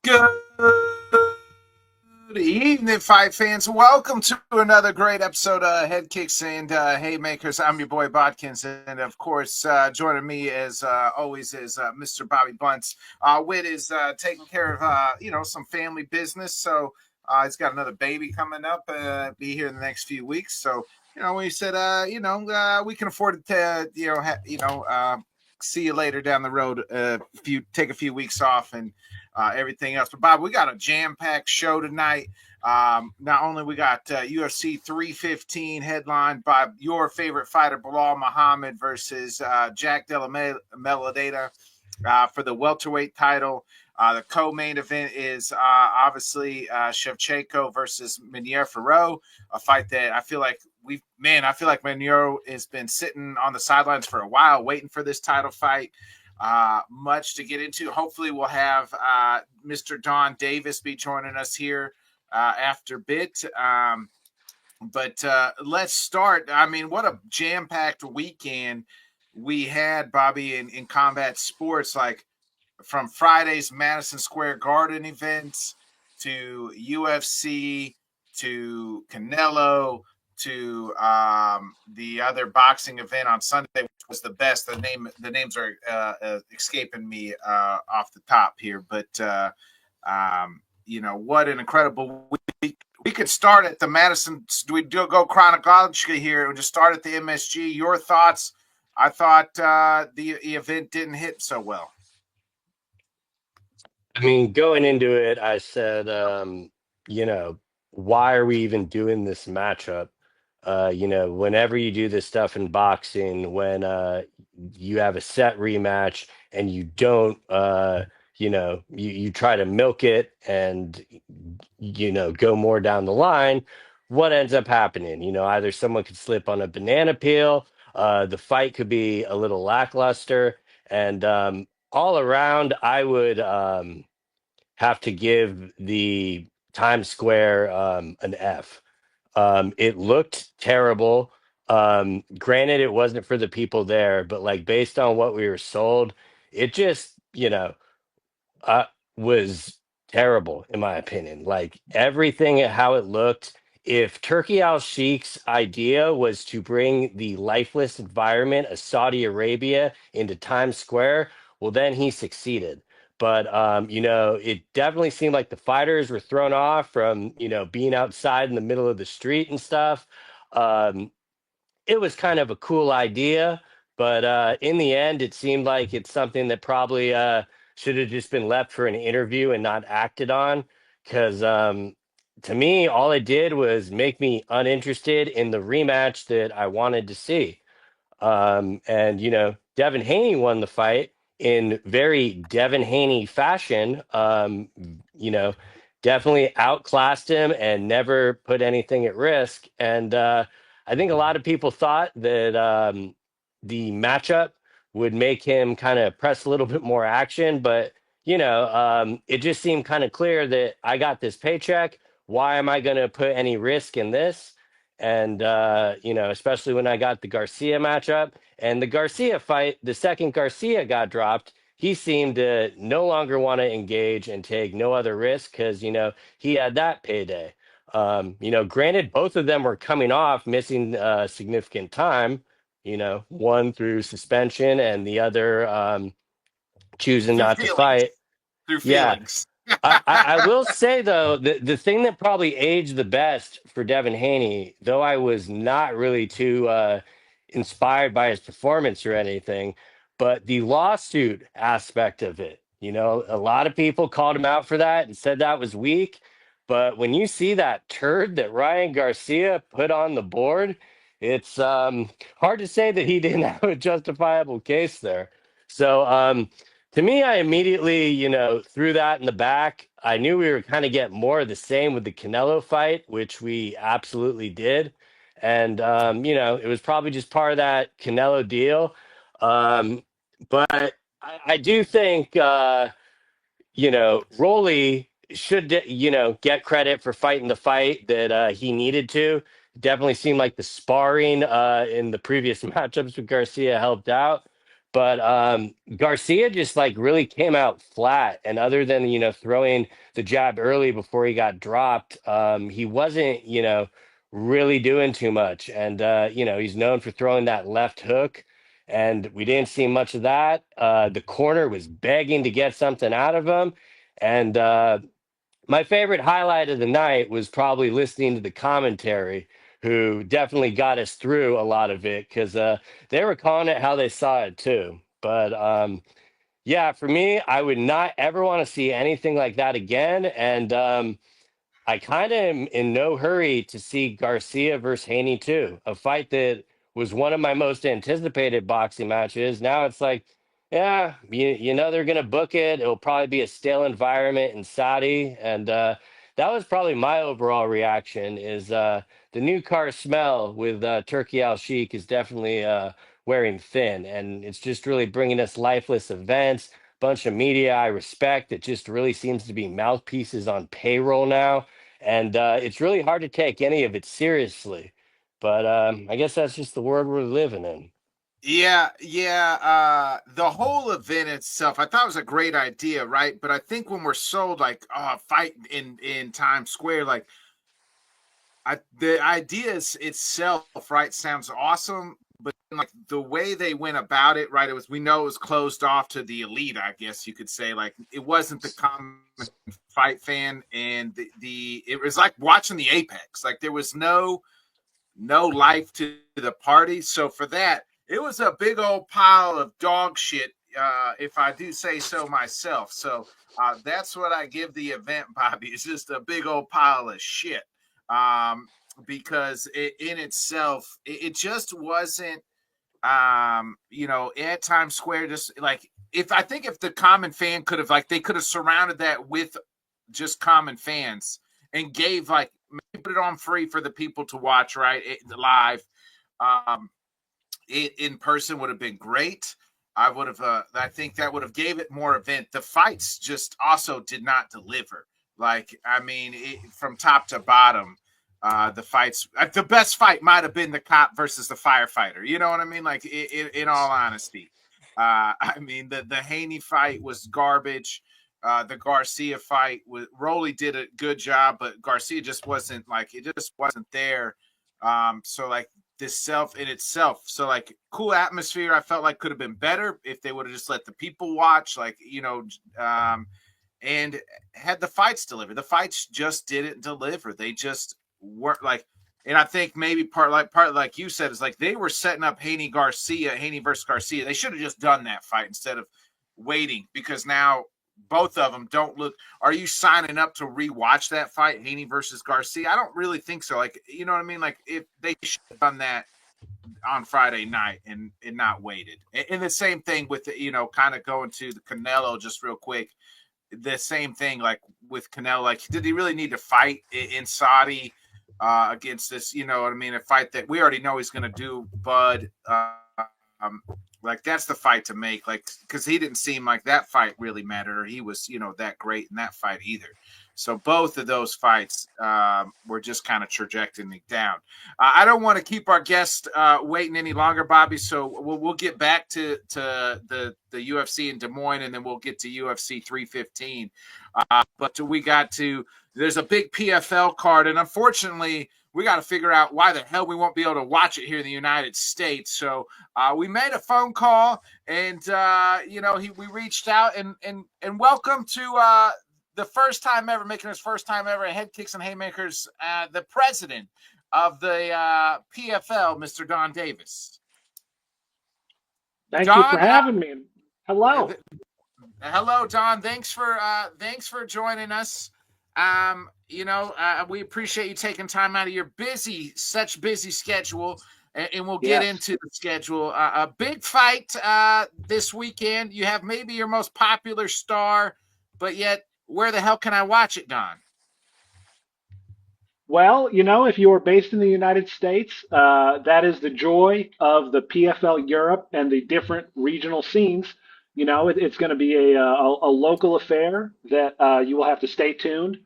Good evening, fight fans. Welcome to another great episode of Headkicks and Haymakers. I'm your boy Bodkins, and of course, joining me as always is Mr. Bobby Bunts. Whit is taking care of some family business, so he's got another baby coming up. Be here in the next few weeks, so we said we can afford to see you later down the road. If you take a few weeks off and everything else. But Bob, we got a jam-packed show tonight. Not only we got UFC 315 headlined by your favorite fighter Bilal Muhammad versus Jack Della Maddalena for the welterweight title. The co-main event is obviously Shevchenko versus Menier Ferro, a fight that I feel like Menier has been sitting on the sidelines for a while, waiting for this title fight. Much to get into. Hopefully, we'll have Mr. Don Davis be joining us here after bit. But let's start. I mean, what a jam-packed weekend we had, Bobby, in combat sports. Like from Friday's Madison Square Garden events to UFC to Canelo to the other boxing event on Sunday, which was the best. The names are escaping me off the top here, but what an incredible week. We could start at the Madison. Do we go chronologically here and just start at the MSG? Your thoughts? I thought the event didn't hit so well. I mean, going into it, I said, why are we even doing this matchup? Whenever you do this stuff in boxing, when you have a set rematch and you don't, you try to milk it and, go more down the line, what ends up happening? Either someone could slip on a banana peel, the fight could be a little lackluster, and all around, I would have to give the Times Square an F. It looked terrible. Granted, it wasn't for the people there, but like based on what we were sold, it just, uh, was terrible in my opinion. Like everything how it looked. If Turkey Al Sheikh's idea was to bring the lifeless environment of Saudi Arabia into Times Square, well, then he succeeded. But it definitely seemed like the fighters were thrown off from being outside in the middle of the street and stuff. Um, it was kind of a cool idea, but in the end, it seemed like it's something that probably should have just been left for an interview and not acted on. Because to me, all it did was make me uninterested in the rematch that I wanted to see. And Devin Haney won the fight in very Devin Haney fashion. You know, Definitely outclassed him and never put anything at risk. And I think a lot of people thought that the matchup would make him kind of press a little bit more action, but it just seemed kind of clear that I got this paycheck. Why am I going to put any risk in this? And especially when I got the Garcia matchup and the Garcia fight, the second Garcia got dropped, he seemed to no longer want to engage and take no other risk because he had that payday. Granted, both of them were coming off missing significant time. One through suspension and the other choosing Through not to feelings. fight. Through Yeah, feelings. I will say though, the thing that probably aged the best for Devin Haney, though I was not really too inspired by his performance or anything, but the lawsuit aspect of it. A lot of people called him out for that and said that was weak. But when you see that turd that Ryan Garcia put on the board, it's hard to say that he didn't have a justifiable case there. So to me, I immediately, threw that in the back. I knew we were kind of getting more of the same with the Canelo fight, which we absolutely did. And, it was probably just part of that Canelo deal. Um, but I do think, Rolly should, get credit for fighting the fight that he needed to. Definitely seemed like the sparring in the previous matchups with Garcia helped out. But Garcia just like really came out flat. And other than, throwing the jab early before he got dropped, he wasn't, really doing too much. And, he's known for throwing that left hook. And we didn't see much of that. The corner was begging to get something out of him. And my favorite highlight of the night was probably listening to the commentary, who definitely got us through a lot of it because they were calling it how they saw it too. But yeah, for me, I would not ever want to see anything like that again. And I kind of am in no hurry to see Garcia versus Haney too, a fight that was one of my most anticipated boxing matches. Now it's like, yeah, they're gonna book it. It'll probably be a stale environment in Saudi, and that was probably my overall reaction. Is the new car smell with Turkey Al Sheikh is definitely wearing thin, and it's just really bringing us lifeless events. Bunch of media I respect that just really seems to be mouthpieces on payroll now, and it's really hard to take any of it seriously. But I guess that's just the world we're living in. Yeah, yeah. The whole event itself, I thought it was a great idea, right? But I think when we're sold like fight in Times Square, like the idea itself, right, sounds awesome, but like the way they went about it, right? It was, we know it was closed off to the elite, I guess you could say. Like it wasn't the common fight fan, and the it was like watching the Apex. Like there was no life to the party. So for that, it was a big old pile of dog shit, if I do say so myself. So that's what I give the event, Bobby. It's just a big old pile of shit. Um, because in itself, it just wasn't, at Times Square, just like, if I think if the common fan could have, like, they could have surrounded that with just common fans and gave, like, maybe put it on free for the people to watch, right? Live. Um, it in person would have been great. I think that would have gave it more event. The fights just also did not deliver. Like, I mean, from top to bottom, the fights, the best fight might have been the cop versus the firefighter. You know what I mean? Like, in all honesty, I mean, the Haney fight was garbage. The Garcia fight was, Rolly did a good job, but Garcia just wasn't, like, it just wasn't there. So like this self in itself, so like cool atmosphere, I felt like could have been better if they would have just let the people watch, like, and had the fights deliver. The fights just didn't deliver. They just weren't like, and I think maybe part like you said is like they were setting up Haney versus Garcia. They should have just done that fight instead of waiting, because now both of them don't look. Are you signing up to rewatch that fight, Haney versus Garcia? I don't really think so. Like, you know what I mean? Like, if they should have done that on Friday night and not waited. And the same thing with kind of going to the Canelo just real quick. The same thing, like with Canelo, like, did he really need to fight in Saudi against this? You know what I mean? A fight that we already know he's going to do, Bud. Um, like, that's the fight to make, like, because he didn't seem like that fight really mattered, or he was, that great in that fight either. So both of those fights were just kind of trajectory down. I don't want to keep our guest waiting any longer, Bobby. So we'll get back to the UFC in Des Moines, and then we'll get to UFC 315. But there's a big PFL card, and unfortunately, we got to figure out why the hell we won't be able to watch it here in the United States. So we made a phone call, and we reached out, and welcome to the first time ever, making his first time ever at Headkicks and Haymakers, the president of the PFL, Mr. Don Davis. Thank you for Don, having me. Hello. hello, Don. Thanks for joining us. We appreciate you taking time out of your such busy schedule, and we'll get Yes. into the schedule. A big fight this weekend. You have maybe your most popular star, but yet, where the hell can I watch it, Don? Well, if you are based in the United States, that is the joy of the PFL Europe and the different regional scenes. It's going to be a local affair that you will have to stay tuned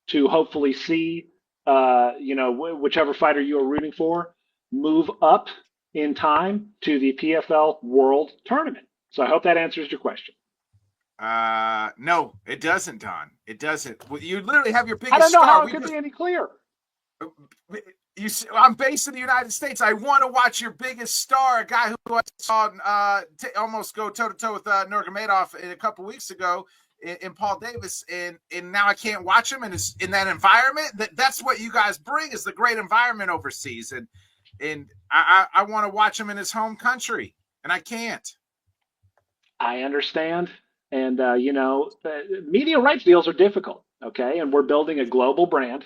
to hopefully see, whichever fighter you are rooting for move up in time to the PFL World Tournament. So I hope that answers your question. No, it doesn't, Don. It doesn't. Well, you literally have your I biggest don't know star. how it could be any clearer. You see, I'm based in the United States. I want to watch your biggest star, a guy who I saw almost go toe to toe with Nurmagomedov a couple weeks ago in Paul Davis, and now I can't watch him in that environment. That's what you guys bring, is the great environment overseas, and I want to watch him in his home country, and I can't. I understand. And, media rights deals are difficult, okay? And we're building a global brand.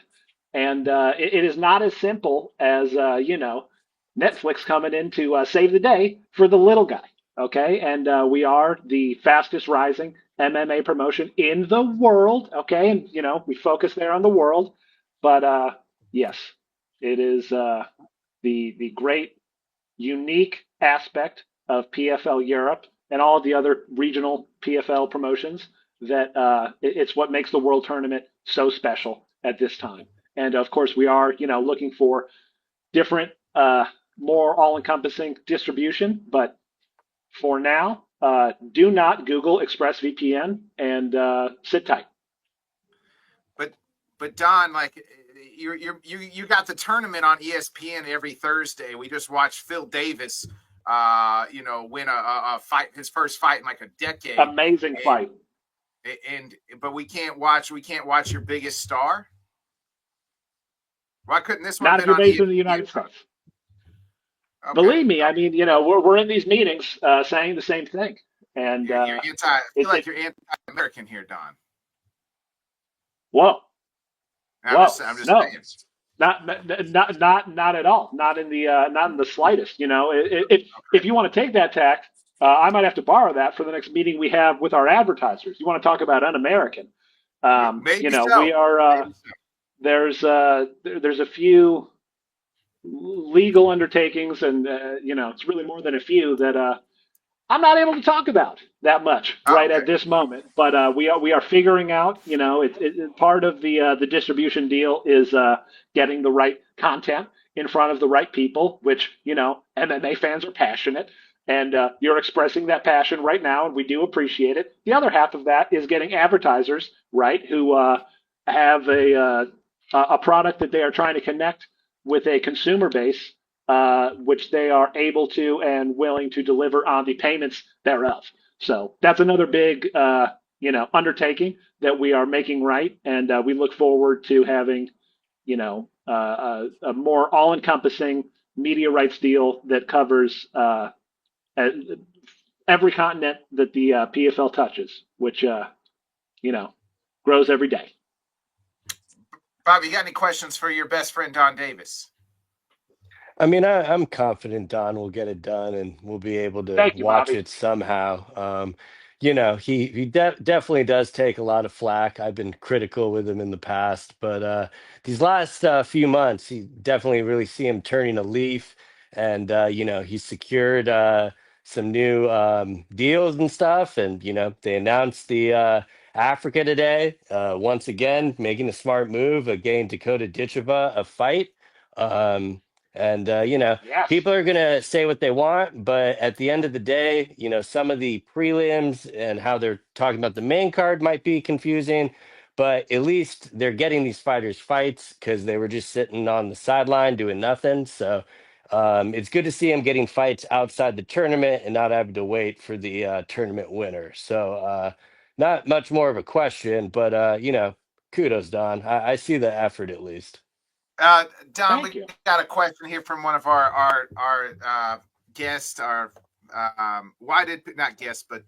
And it is not as simple as, Netflix coming in to save the day for the little guy, okay? And we are the fastest rising MMA promotion in the world, okay? And, we focus there on the world. But yes, it is the great unique aspect of PFL Europe and all of the other regional PFL promotions that it's what makes the World Tournament so special at this time. And of course, we are, looking for different, more all-encompassing distribution. But for now, do not Google ExpressVPN and sit tight. But Don, like you got the tournament on ESPN every Thursday. We just watched Phil Davis, win a fight, his first fight in like a decade. Amazing fight. But we can't watch your biggest star. Why couldn't this one? Not if you're based in the United States. Okay. Believe me, I mean, we're in these meetings saying the same thing. And I feel like you're anti-American here, Don. Whoa. I'm just saying. Not at all. Not in the slightest. If you want to take that tack, I might have to borrow that for the next meeting we have with our advertisers. You want to talk about un-American? Maybe so. We are. There's a few legal undertakings, and it's really more than a few that I'm not able to talk about that much at this moment. But we are figuring out. It part of the distribution deal is getting the right content in front of the right people, which MMA fans are passionate, and you're expressing that passion right now, and we do appreciate it. The other half of that is getting advertisers who have a product that they are trying to connect with a consumer base, which they are able to and willing to deliver on the payments thereof. So that's another big, undertaking that we are making right, and we look forward to having, a more all-encompassing media rights deal that covers every continent that the PFL touches, which grows every day. Bob, you got any questions for your best friend Don Davis? I mean, I'm confident Don will get it done, and we'll be able to watch it somehow. He definitely does take a lot of flack. I've been critical with him in the past, but these last few months, he definitely really see him turning a leaf, and he's secured some new deals and stuff, and they announced the Africa today, once again making a smart move, getting Dakota Ditcheva a fight. And Yes. people are gonna say what they want, but at the end of the day, some of the prelims and how they're talking about the main card might be confusing, but at least they're getting these fighters fights because they were just sitting on the sideline doing nothing. So it's good to see them getting fights outside the tournament and not having to wait for the tournament winner. So not much more of a question, but kudos, Don. I see the effort at least. Don, we got a question here from one of our guests. Why did not guests, but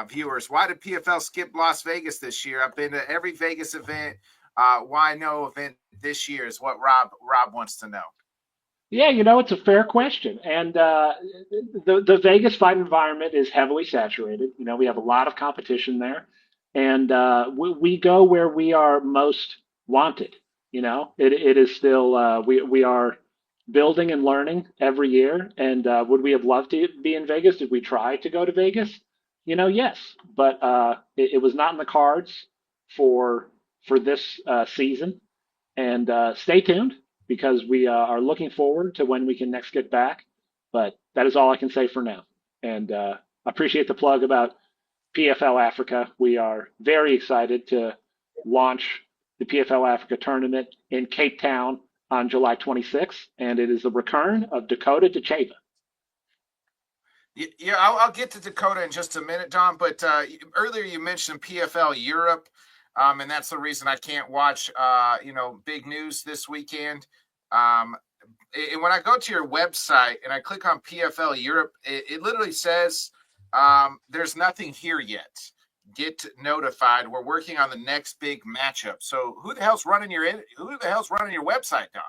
viewers? Why did PFL skip Las Vegas this year? I've been to every Vegas event. Why no event this year? Is what Rob wants to know. Yeah, it's a fair question, and the Vegas fight environment is heavily saturated. We have a lot of competition there, and we go where we are most wanted. It is still we are building and learning every year. And would we have loved to be in Vegas? Did we try to go to Vegas? Yes, but it was not in the cards for this season. And stay tuned because we are looking forward to when we can next get back. But that is all I can say for now. And appreciate the plug about PFL Africa. We are very excited to launch the PFL Africa tournament in Cape Town on July 26th, and it is the return of Dakota Decheva. Yeah, I'll get to Dakota in just a minute, Don. But earlier you mentioned PFL Europe, and that's the reason I can't watch, big news this weekend. Um, and when I go to your website and I click on PFL Europe, it literally says there's nothing here yet. Get notified. We're working on the next big matchup. So who the hell's running your website, Don?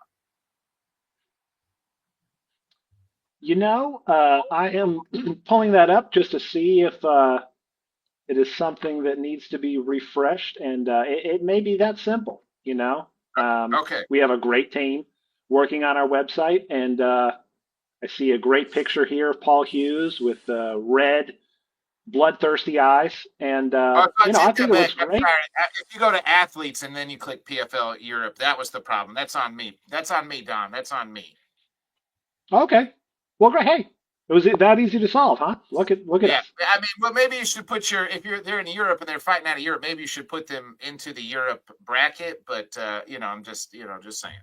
I am pulling that up just to see if it is something that needs to be refreshed, and it may be that simple. Okay. We have a great team working on our website, and I see a great picture here of Paul Hughes with red, bloodthirsty eyes, and I think it looks I'm great. sorry. If you go to athletes and then you click PFL Europe, that was the problem. That's on me. That's on me, Don. That's on me. Okay, well, great. Hey, it was that easy to solve, huh? Look at Yeah, us. I mean, well, maybe you should put if they're in Europe and they're fighting out of Europe, maybe you should put them into the Europe bracket. But I'm just saying.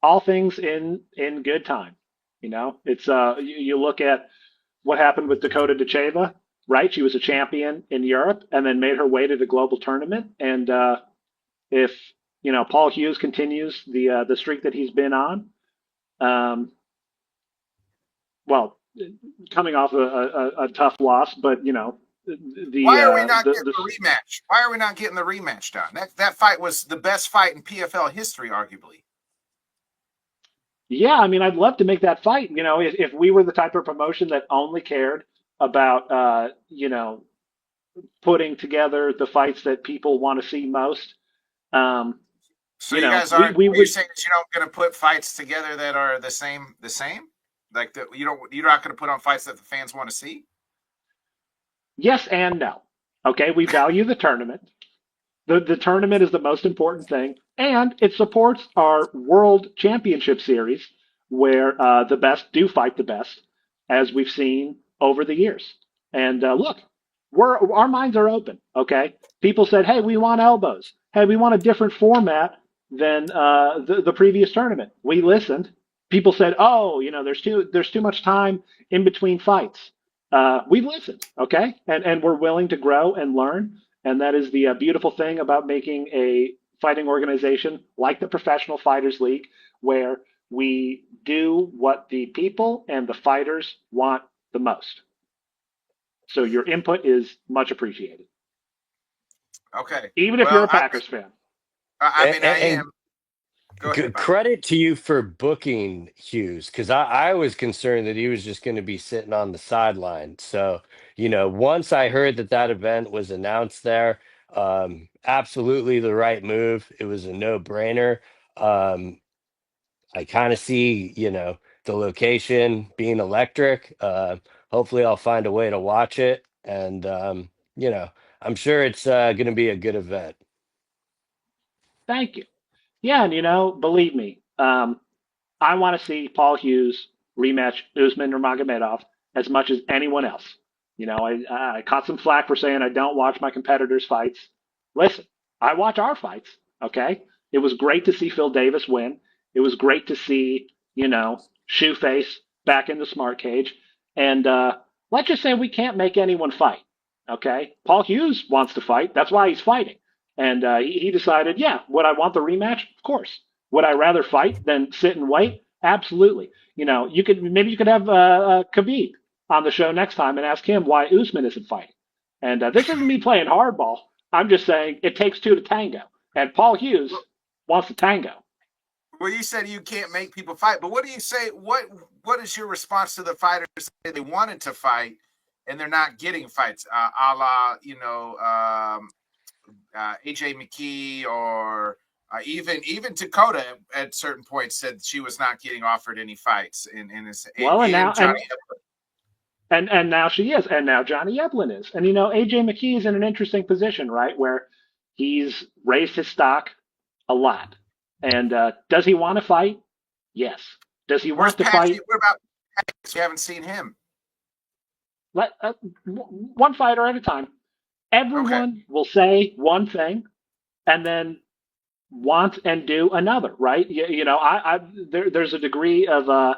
All things in good time. It's you look at what happened with Dakota Decheva, right? She was a champion in Europe and then made her way to the global tournament. And if Paul Hughes continues the streak that he's been on, um, well, coming off a tough loss, but Why are we not getting the the rematch? Why are we not getting the rematch, Don? That fight was the best fight in PFL history, arguably. yeah, I mean, I'd love to make that fight. If we were the type of promotion that only cared about putting together the fights that people want to see most. So you guys We aren't. we Are you would. saying that you don't going to put fights together that are the same? The same? Like that you're not going to put on fights that the fans want to see? Yes and no. Okay, we value the tournament. The tournament is the most important thing, and it supports our World Championship Series, where the best do fight the best, as we've seen over the years. And look, our minds are open. Okay, people said, "Hey, we want elbows. Hey, we want a different format than the previous tournament." We listened. People said, "Oh, there's too much time in between fights." We've listened. Okay, and we're willing to grow and learn. And that is the beautiful thing about making a fighting organization like the Professional Fighters League, where we do what the people and the fighters want the most. So your input is much appreciated, Okay. even if you're Well, a Packers fan. I mean, I And am. Go ahead, Bobby. credit to you for booking Hughes, because I was concerned that he was just going to be sitting on the sideline. So, once I heard that event was announced there, absolutely the right move. It was a no-brainer. Um, I kind of see, the location being electric. Hopefully, I'll find a way to watch it. And, I'm sure it's going to be a good event. Thank you. Yeah, and believe me, I want to see Paul Hughes rematch Usman Nurmagomedov as much as anyone else. I caught some flack for saying I don't watch my competitors' fights. Listen, I watch our fights. Okay, it was great to see Phil Davis win. It was great to see Shoeface back in the smart cage. And let's just say we can't make anyone fight. Okay, Paul Hughes wants to fight. That's why he's fighting. And he decided, yeah, would I want the rematch? Of course. Would I rather fight than sit and wait? Absolutely. You could have Khabib on the show next time and ask him why Usman isn't fighting. And this isn't me playing hardball. I'm just saying it takes two to tango, and Paul Hughes wants to tango. Well, you said you can't make people fight, but what do you say? What is your response to the fighters that they wanted to fight and they're not getting fights, a la AJ McKee or even Dakota at certain points said she was not getting offered any fights Well, and now Johnny. and now she is, and now Johnny Eblin is, and AJ McKee is in an interesting position, right, where he's raised his stock a lot, and does he want to fight? Yes. Does he Where's want to Patrick? fight? What about Patrick? We haven't seen him. one fighter at a time. Okay. Everyone will say one thing and then want and do another, right? There's a degree of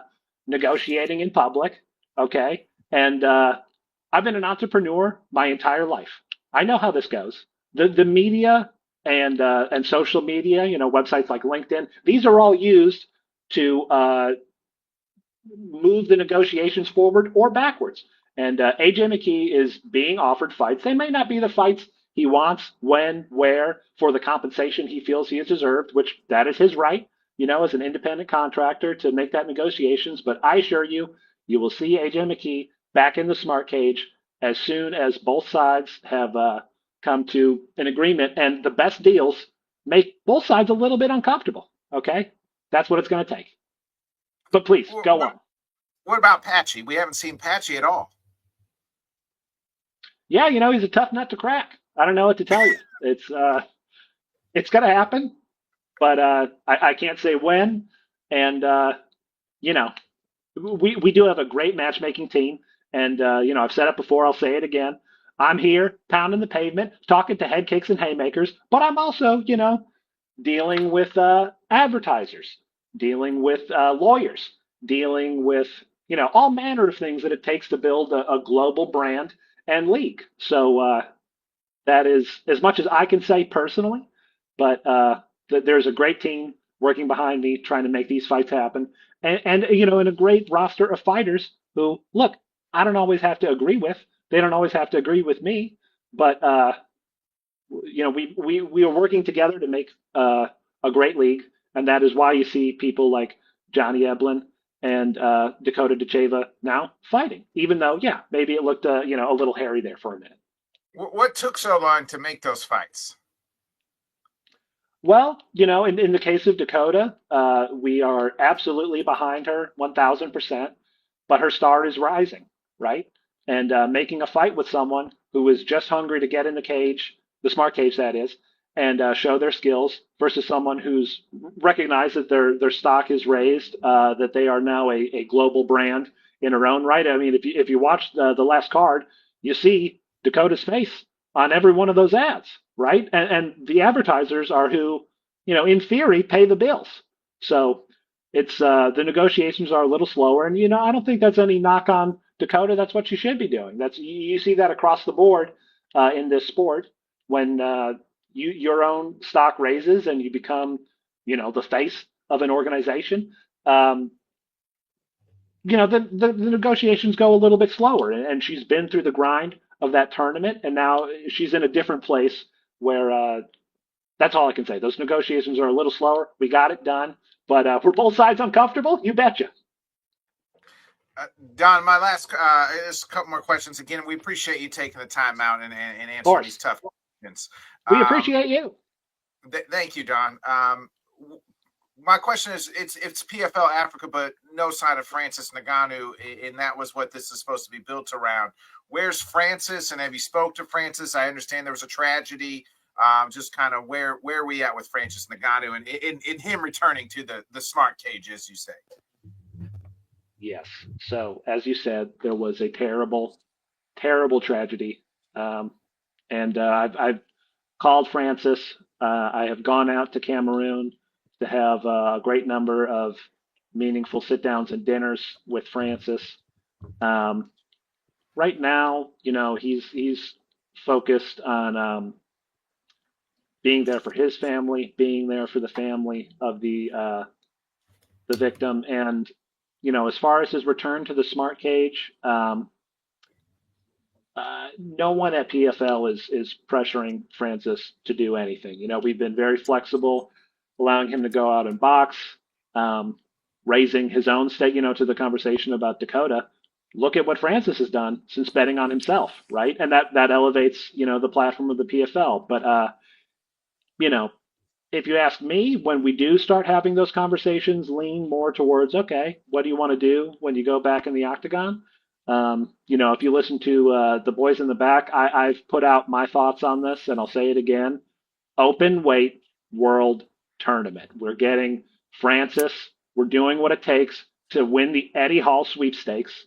negotiating in public, okay? And I've been an entrepreneur my entire life. I know how this goes. The media and social media, websites like LinkedIn, these are all used to move the negotiations forward or backwards. And AJ McKee is being offered fights. They may not be the fights he wants, when, where, for the compensation he feels he has deserved, which that is his right, as an independent contractor to make that negotiations. But I assure you, you will see AJ McKee back in the smart cage as soon as both sides have come to an agreement. And the best deals make both sides a little bit uncomfortable. Okay, that's what it's going to take. But please go on. What about Patchy? We haven't seen Patchy at all. Yeah, he's a tough nut to crack. I don't know what to tell you. It's going to happen, but I can't say when. And you know, we do have a great matchmaking team, and I've said it before. I'll say it again. I'm here pounding the pavement, talking to head kicks and haymakers, but I'm also, dealing with advertisers, dealing with lawyers, dealing with all manner of things that it takes to build a global brand and league. So that is as much as I can say personally, but there's a great team working behind me trying to make these fights happen, and a great roster of fighters who look. I don't always have to agree with. They don't always have to agree with me, but we are working together to make a great league, and that is why you see people like Johnny Eblin and Dakota Dacheva now fighting, even though maybe it looked a little hairy there for a minute. What took so long to make those fights? Well, in the case of Dakota, we are absolutely behind her 1,000%, but her star is rising, right? And making a fight with someone who is just hungry to get in the cage, the smart cage that is, and show their skills versus someone who's recognized that their stock is raised, that they are now a global brand in her own right. I mean, if you watch the last card, you see Dakota's face on every one of those ads, right? And the advertisers are who, in theory, pay the bills. So it's the negotiations are a little slower, and I don't think that's any knock on Dakota. That's what she should be doing. That's you see that across the board in this sport when your own stock raises and you become, the face of an organization. Um, the negotiations go a little bit slower, and she's been through the grind of that tournament, and now she's in a different place where that's all I can say. Those negotiations are a little slower. We got it done, but were both sides uncomfortable? You betcha. Don, my last, just a couple more questions. Again, we appreciate you taking the time out and answering these tough questions. We appreciate you. Thank you, Don. My question is, it's PFL Africa, but no sign of Francis Ngannou, and that was what this is supposed to be built around. Where's Francis, and have you spoke to Francis? I understand there was a tragedy. Just kind of where are we at with Francis Ngannou and in him returning to the smart cage, as you say? Yes. So as you said, there was a terrible, terrible tragedy, and I've called Francis. I have gone out to Cameroon to have a great number of meaningful sit downs and dinners with Francis. Um, right now, he's focused on being there for his family, being there for the family of the victim, and as far as his return to the smart cage, no one at PFL is pressuring Francis to do anything. We've been very flexible, allowing him to go out and box, raising his own stake. To the conversation about Dakota. Look at what Francis has done since betting on himself, right? And that elevates the platform of the PFL. But if you ask me, when we do start having those conversations, lean more towards, okay, what do you want to do when you go back in the octagon? If you listen to the boys in the back, I've put out my thoughts on this, and I'll say it again. Open weight world tournament. We're getting Francis. We're doing what it takes to win the Eddie Hall sweepstakes.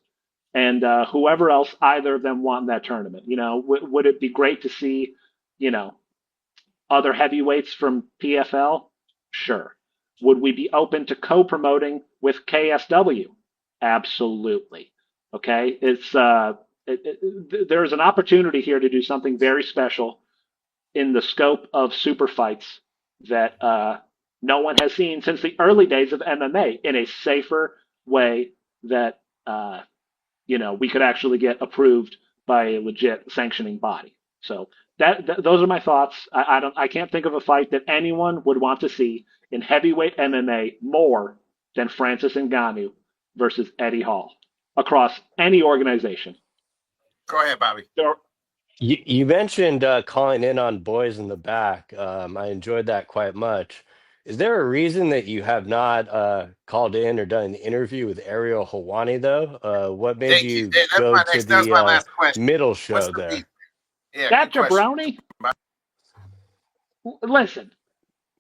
and whoever else either of them won that tournament. Would it be great to see, you know, other heavyweights from PFL? Sure. Would we be open to co-promoting with KSW? Absolutely. Okay, there's an opportunity here to do something very special in the scope of super fights that no one has seen since the early days of MMA in a safer way that we could actually get approved by a legit sanctioning body. So those are my thoughts. I can't think of a fight that anyone would want to see in heavyweight MMA more than Francis Ngannou versus Eddie Hall across any organization. Go ahead, Bobby. You mentioned calling in on boys in the back. I enjoyed that quite much. Is there a reason that you have not called in or done an interview with Ariel Helwani, though? What made Thank you. you That's go my to next. That was my the last question. middle What's show the beat? there? Yeah, That good question. jabroni? Listen,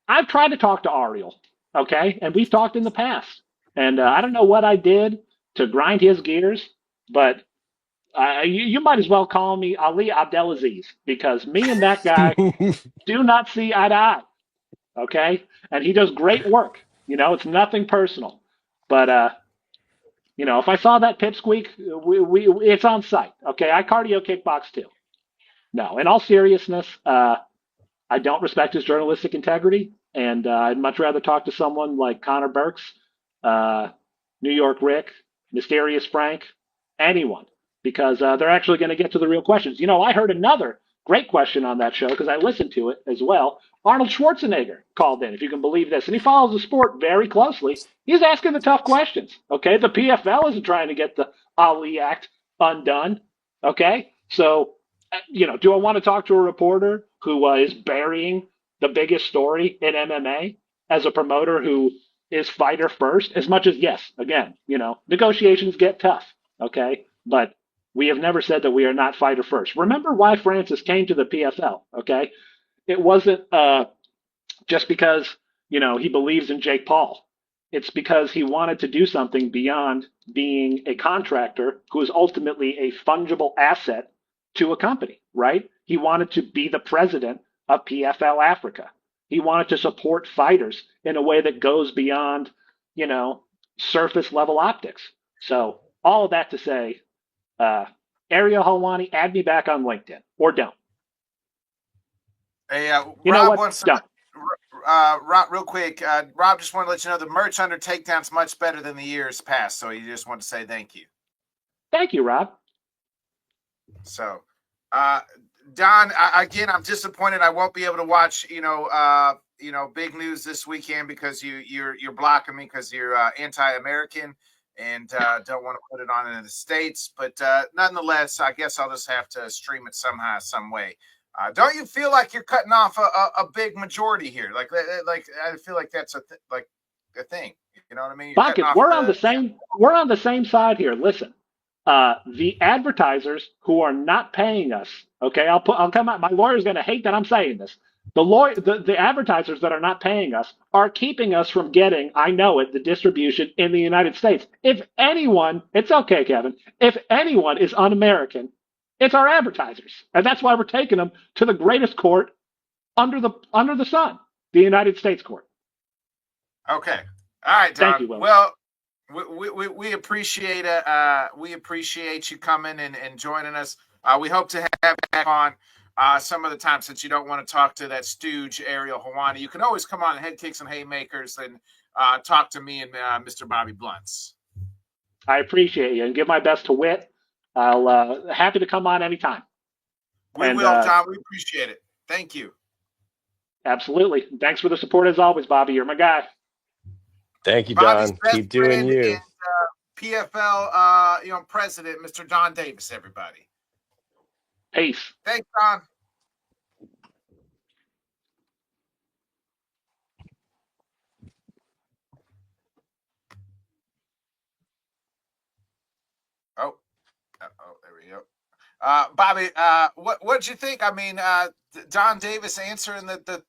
I've tried to talk to Ariel, okay, and we've talked in the past, and I don't know what I did to grind his gears, but you might as well call me Ali Abdelaziz because me and that guy do not see eye to eye, okay, and he does great work. It's nothing personal, but if I saw that pipsqueak, it's on site, okay. I cardio kickbox too. No, in all seriousness, I don't respect his journalistic integrity, and I'd much rather talk to someone like Connor Burks, uh, New York Rick, Mysterious Frank, anyone, because they're actually going to get to the real questions. I heard another great question on that show because I listened to it as well. Arnold Schwarzenegger called in, if you can believe this, and he follows the sport very closely. He's asking the tough questions. Okay, the PFL isn't trying to get the Ali Act undone. Okay, so do I want to talk to a reporter who is burying the biggest story in MMA as a promoter who is fighter first? As much as, yes, again, negotiations get tough, okay? But we have never said that we are not fighter first. Remember why Francis came to the PFL, okay? It wasn't just because, he believes in Jake Paul. It's because he wanted to do something beyond being a contractor who is ultimately a fungible asset to a company, right? He wanted to be the president of PFL Africa. He wanted to support fighters in a way that goes beyond, surface level optics. So all of that to say, Ariel Helwani, add me back on LinkedIn or don't. Hey, You know Rob what? wants to. Don't. Rob, real quick, Rob just wanted to let you know the merch under Takedown's much better than the years past. So he just wanted to say thank you. Thank you, Rob. So, Don, again, I'm disappointed I won't be able to watch. Big news this weekend because you're blocking me because you're anti-American and don't want to put it on in the States. But nonetheless, I guess I'll just have to stream it somehow, some way. Don't you feel like you're cutting off a big majority here? Like I feel like that's a thing. You know what I mean? Bucket, we're on the same side here. Listen, the advertisers who are not paying us. Okay, I'll come out. My lawyer's going to hate that I'm saying this. The advertisers that are not paying us are keeping us from getting, I know it, the distribution in the United States. If anyone, it's okay, Kevin. If anyone is un-American, it's our advertisers, and that's why we're taking them to the greatest court under the sun, the United States court. Okay, all right, Don. Thank you, Will. Well, we appreciate we appreciate you coming and joining us. We hope to have you back on some of the time since you don't want to talk to that stooge Ariel Helwani. You can always come on Headkicks and Haymakers and talk to me and Mr. Bobby Blunts. I appreciate you and give my best to Wit. I'll happy to come on anytime. We will, Don. We appreciate it. Thank you. Absolutely. Thanks for the support as always, Bobby. You're my guy. Thank you, Bobby's Don. Keep doing you. And, PFL, president, Mr. Don Davis. Everybody. Peace. Thanks, Don. Oh, there we go. Bobby, what'd you think? I mean, Don Davis answering the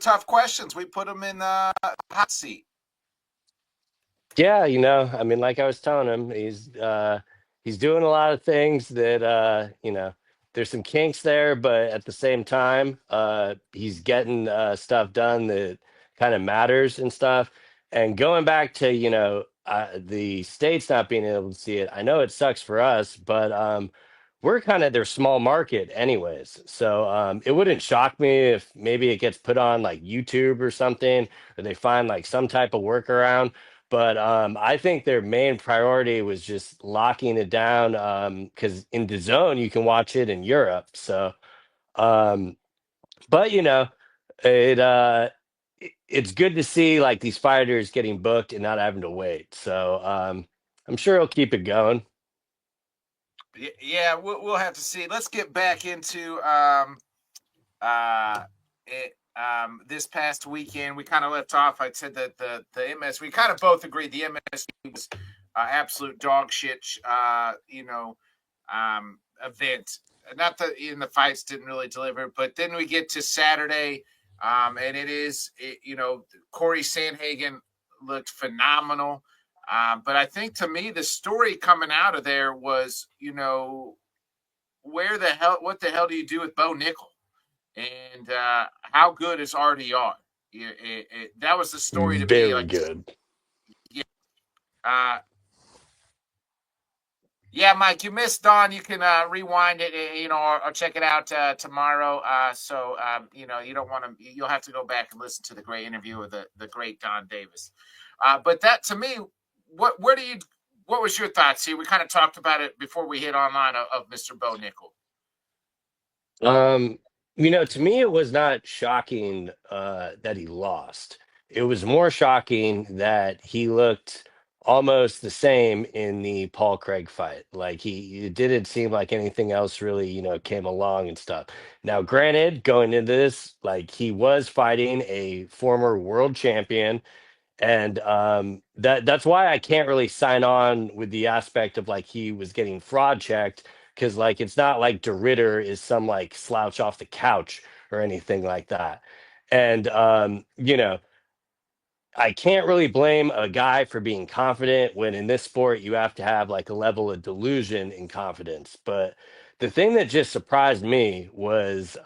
tough questions. We put him in the hot seat. Yeah, I mean, like I was telling him, he's he's doing a lot of things that there's some kinks there, but at the same time, he's getting stuff done that kind of matters and stuff. And going back to the states not being able to see it, I know it sucks for us, but we're kind of their small market anyways. So it wouldn't shock me if maybe it gets put on like YouTube or something, or they find like some type of workaround. But I think their main priority was just locking it down because in the zone you can watch it in Europe. So, um, but it it's good to see like these fighters getting booked and not having to wait. So I'm sure he'll keep it going. Yeah, we'll have to see. Let's get back into this past weekend. We kind of left off. I said that the MS. We kind of both agreed the MS was absolute dog shit. Event. Not that in the fights didn't really deliver, but then we get to Saturday, and Corey Sandhagen looked phenomenal. But I think to me, the story coming out of there was, what the hell do you do with Bo Nickel? And how good is RDR? That was the story to me. Very Like, good. yeah, uh, yeah, Mike, you missed Don. You can rewind it, or check it out tomorrow. You don't want to. You'll have to go back and listen to the great interview with the great Don Davis. But that to me, what was your thoughts here? We kind of talked about it before we hit online of Mr. Bo Nickel. Um, to me, it was not shocking that he lost. It was more shocking that he looked almost the same in the Paul Craig fight. Like it didn't seem like anything else really, came along and stuff. Now, granted, going into this, like he was fighting a former world champion, and that's why I can't really sign on with the aspect of like he was getting fraud checked, because like it's not like DeRitter is some like slouch off the couch or anything like that. And I can't really blame a guy for being confident when in this sport you have to have like a level of delusion and confidence. But the thing that just surprised me was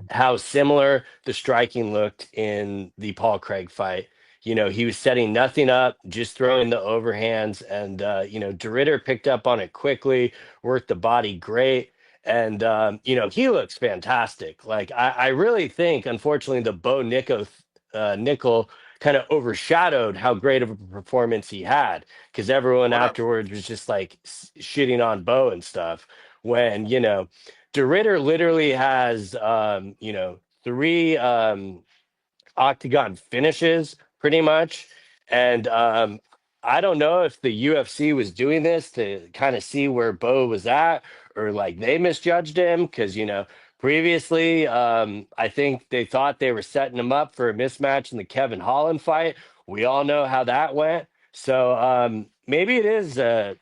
how similar the striking looked in the Paul Craig fight. He was setting nothing up, just throwing the overhands, and DeRitter picked up on it quickly, worked the body great, and he looks fantastic. Like I really think, unfortunately, the Nickel kind of overshadowed how great of a performance he had, because everyone What up? afterwards was just like shitting on Bo and stuff. When DeRitter literally has, three octagon finishes pretty much. And I don't know if the UFC was doing this to kind of see where Bo was at, or like they misjudged him because, previously I think they thought they were setting him up for a mismatch in the Kevin Holland fight. We all know how that went. So maybe it is a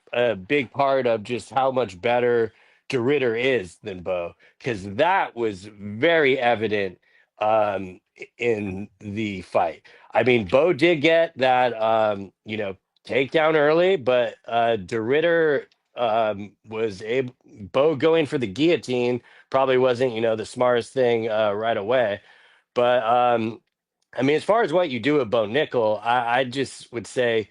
big part of just how much better DeRitter is than Bo, because that was very evident in the fight. I mean, Bo did get that, takedown early, but DeRitter was able. Bo going for the guillotine probably wasn't, the smartest thing right away. But I mean, as far as what you do with Bo Nickel, I just would say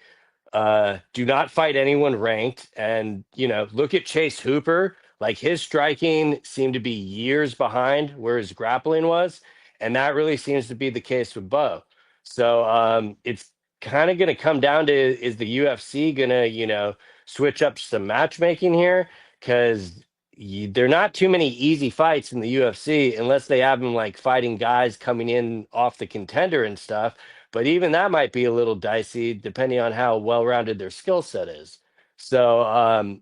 do not fight anyone ranked. And, look at Chase Hooper. Like his striking seemed to be years behind where his grappling was. And that really seems to be the case with Bo. So it's kind of going to come down to, is the UFC going to, switch up some matchmaking here? Because there are not too many easy fights in the UFC unless they have them like fighting guys coming in off the contender and stuff, but even that might be a little dicey depending on how well-rounded their skill set is. So,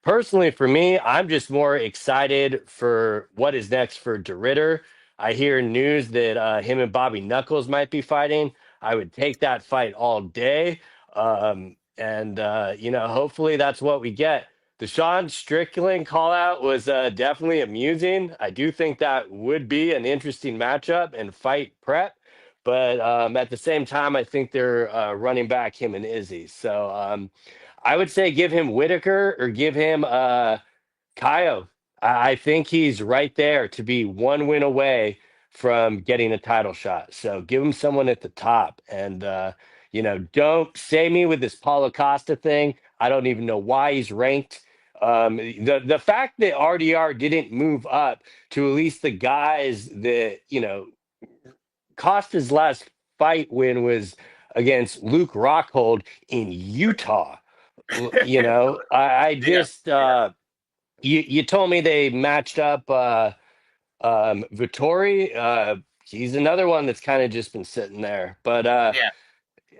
personally, for me, I'm just more excited for what is next for DeRitter. I hear news that him and Bobby Knuckles might be fighting. I would take that fight all day. And hopefully that's what we get. The Sean Strickland call out was definitely amusing. I do think that would be an interesting matchup and fight prep. But at the same time, I think they're running back him and Izzy. So I would say give him Whitaker or give him Kaio. I think he's right there to be one win away from getting a title shot. So give him someone at the top. And, don't say me with this Paulo Costa thing. I don't even know why he's ranked. The fact that RDR didn't move up to at least the guys that, Costa's last fight win was against Luke Rockhold in Utah. I Yeah, just, you told me they matched up Vittori. He's another one that's kind of just been sitting there. But yeah.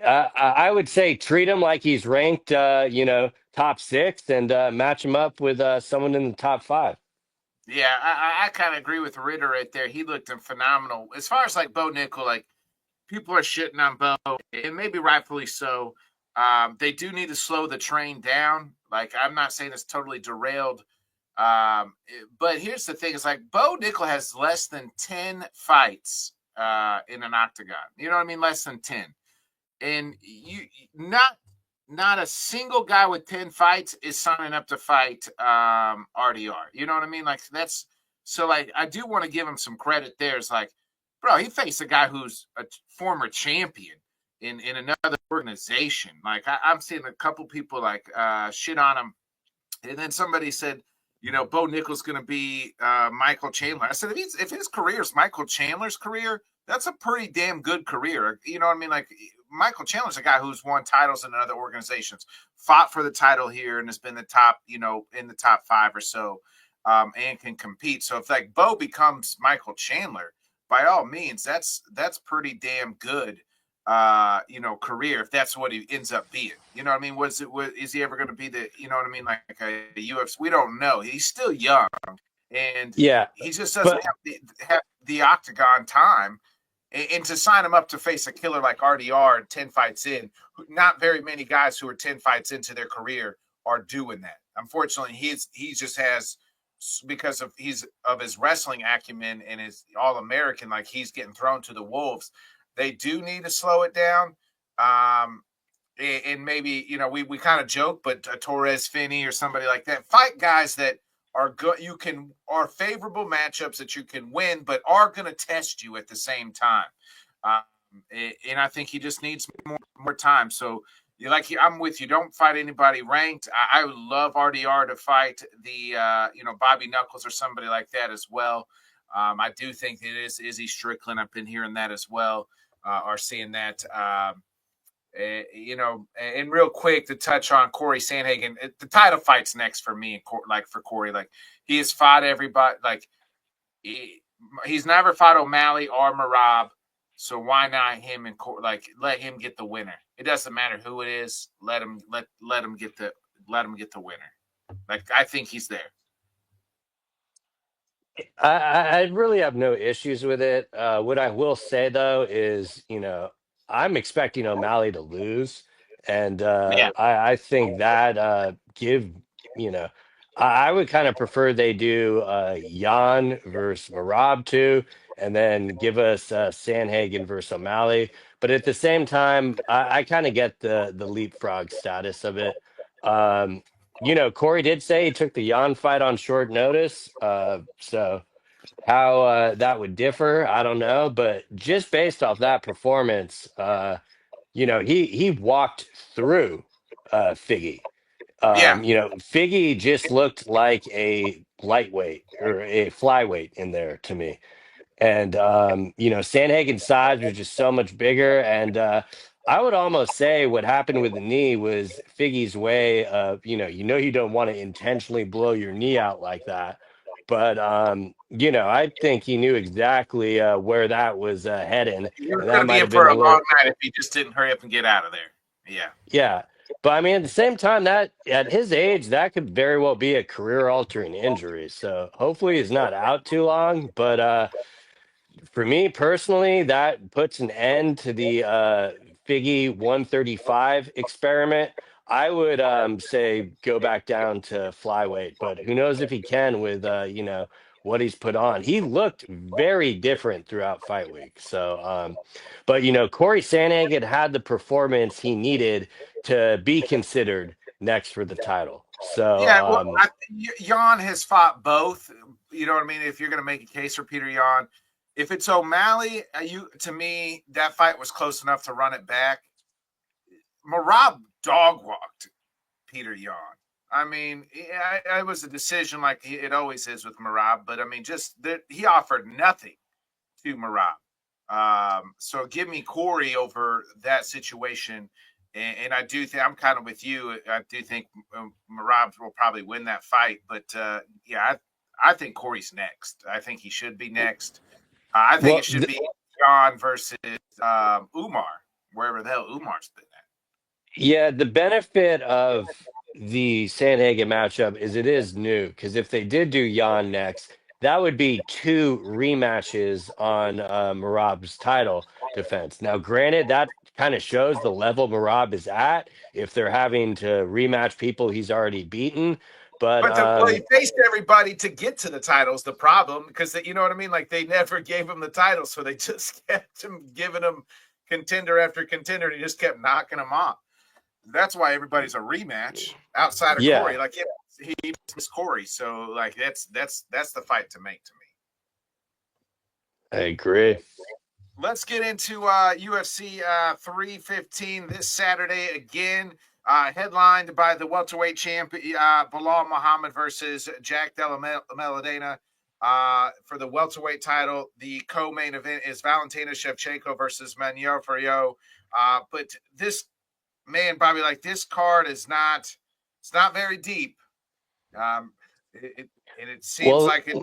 I would say treat him like he's ranked, top six, and match him up with someone in the top five. Yeah, I kind of agree with Ritter right there. He looked phenomenal. As far as like Bo Nickel, like people are shitting on Bo, and maybe rightfully so. They do need to slow the train down. Like I'm not saying it's totally derailed, but here's the thing: is like Bo Nickel has less than 10 fights in an octagon. You know what I mean? Less than 10, and you not a single guy with 10 fights is signing up to fight RDR. You know what I mean? Like that's so like I do want to give him some credit there. It's like, bro, he faced a guy who's a former champion in another organization. Like I'm seeing a couple people like shit on him. And then somebody said, Bo Nickel's going to be Michael Chandler. I said, if his career is Michael Chandler's career, that's a pretty damn good career. You know what I mean? Like Michael Chandler's a guy who's won titles in other organizations, fought for the title here, and has been the top, in the top five or so, and can compete. So if like Bo becomes Michael Chandler, by all means, that's pretty damn good career if that's what he ends up being. You know what I mean? Is he ever going to be the, you know what I mean, like a UFC? We don't know. He's still young, and Yeah, he just doesn't but have the octagon time. And to sign him up to face a killer like RDR 10 fights in, not very many guys who are 10 fights into their career are doing that. Unfortunately, he just has, because of his wrestling acumen and his all-American, like he's getting thrown to the wolves. They do need to slow it down. And maybe, we kind of joke, but Torres Finney or somebody like that, fight guys that are good. Are favorable matchups that you can win, but are going to test you at the same time. Um, and I think he just needs more time. So, I'm with you. Don't fight anybody ranked. I would love RDR to fight the, Bobby Knuckles or somebody like that as well. I do think it is Izzy Strickland. I've been hearing that as well, or seeing that. And real quick to touch on Corey Sandhagen, the title fight's next for me. Like for Corey, like he has fought everybody. Like he's never fought O'Malley or Marab, so why not him and like let him get the winner? It doesn't matter who it is. Let him get the winner. Like I think he's there. I really have no issues with it. What I will say though is, I'm expecting O'Malley to lose, and Yeah, I think that you know, I would kind of prefer they do Jan versus Marab too, and then give us Sanhagen versus O'Malley. But at the same time, I kind of get the leapfrog status of it. Um, Corey did say he took the Jan fight on short notice, so. How that would differ, I don't know, but just based off that performance, he walked through Figgy. yeah, Figgy just looked like a lightweight or a flyweight in there to me. And Sandhagen's size was just so much bigger. And I would almost say what happened with the knee was Figgy's way of, you don't want to intentionally blow your knee out like that. But I think he knew exactly where that was heading, he was and going that to be might in have been for a a long little, night if he just didn't hurry up and get out of there. Yeah, yeah. But I mean, at the same time, that at his age, that could very well be a career-altering injury. So hopefully, he's not out too long. But for me personally, that puts an end to the Figgy 135 experiment. I would say go back down to flyweight, but who knows if he can with what he's put on. He looked very different throughout fight week. So, but Corey Sandhagen had the performance he needed to be considered next for the title. So Yeah, well, Jan has fought both. You know what I mean? If you're going to make a case for Peter Yan, if it's O'Malley, to me that fight was close enough to run it back. Marab dog walked Peter Yan. I mean, it was a decision like it always is with Marab, but I mean, he offered nothing to Marab. So give me Corey over that situation. And I do think I'm kind of with you. I do think Marab will probably win that fight. But yeah, I think Corey's next. I think he should be next. I think well, it should be John versus Umar, wherever the hell Umar's been at. yeah, the benefit of the Sandhagen matchup is it is new because if they did do Jan next, that would be two rematches on Marab's title defense. Now, granted, that kind of shows the level Marab is at if they're having to rematch people he's already beaten. But But he faced everybody to get to the titles. The problem, because you know what I mean, like they never gave him the title, so they just kept him giving him contender after contender, and he just kept knocking him off. That's why everybody's a rematch outside of yeah, Corey. Like he missed Corey, so like that's the fight to make to me. I agree. Let's get into UFC 315 this Saturday again. Headlined by the welterweight champ Bilal Muhammad versus Jack Della Maddalena for the welterweight title. The co-main event is Valentina Shevchenko versus Manuel Ferrero. But this man, Bobby, like this card is not very deep. It seems Well, like it.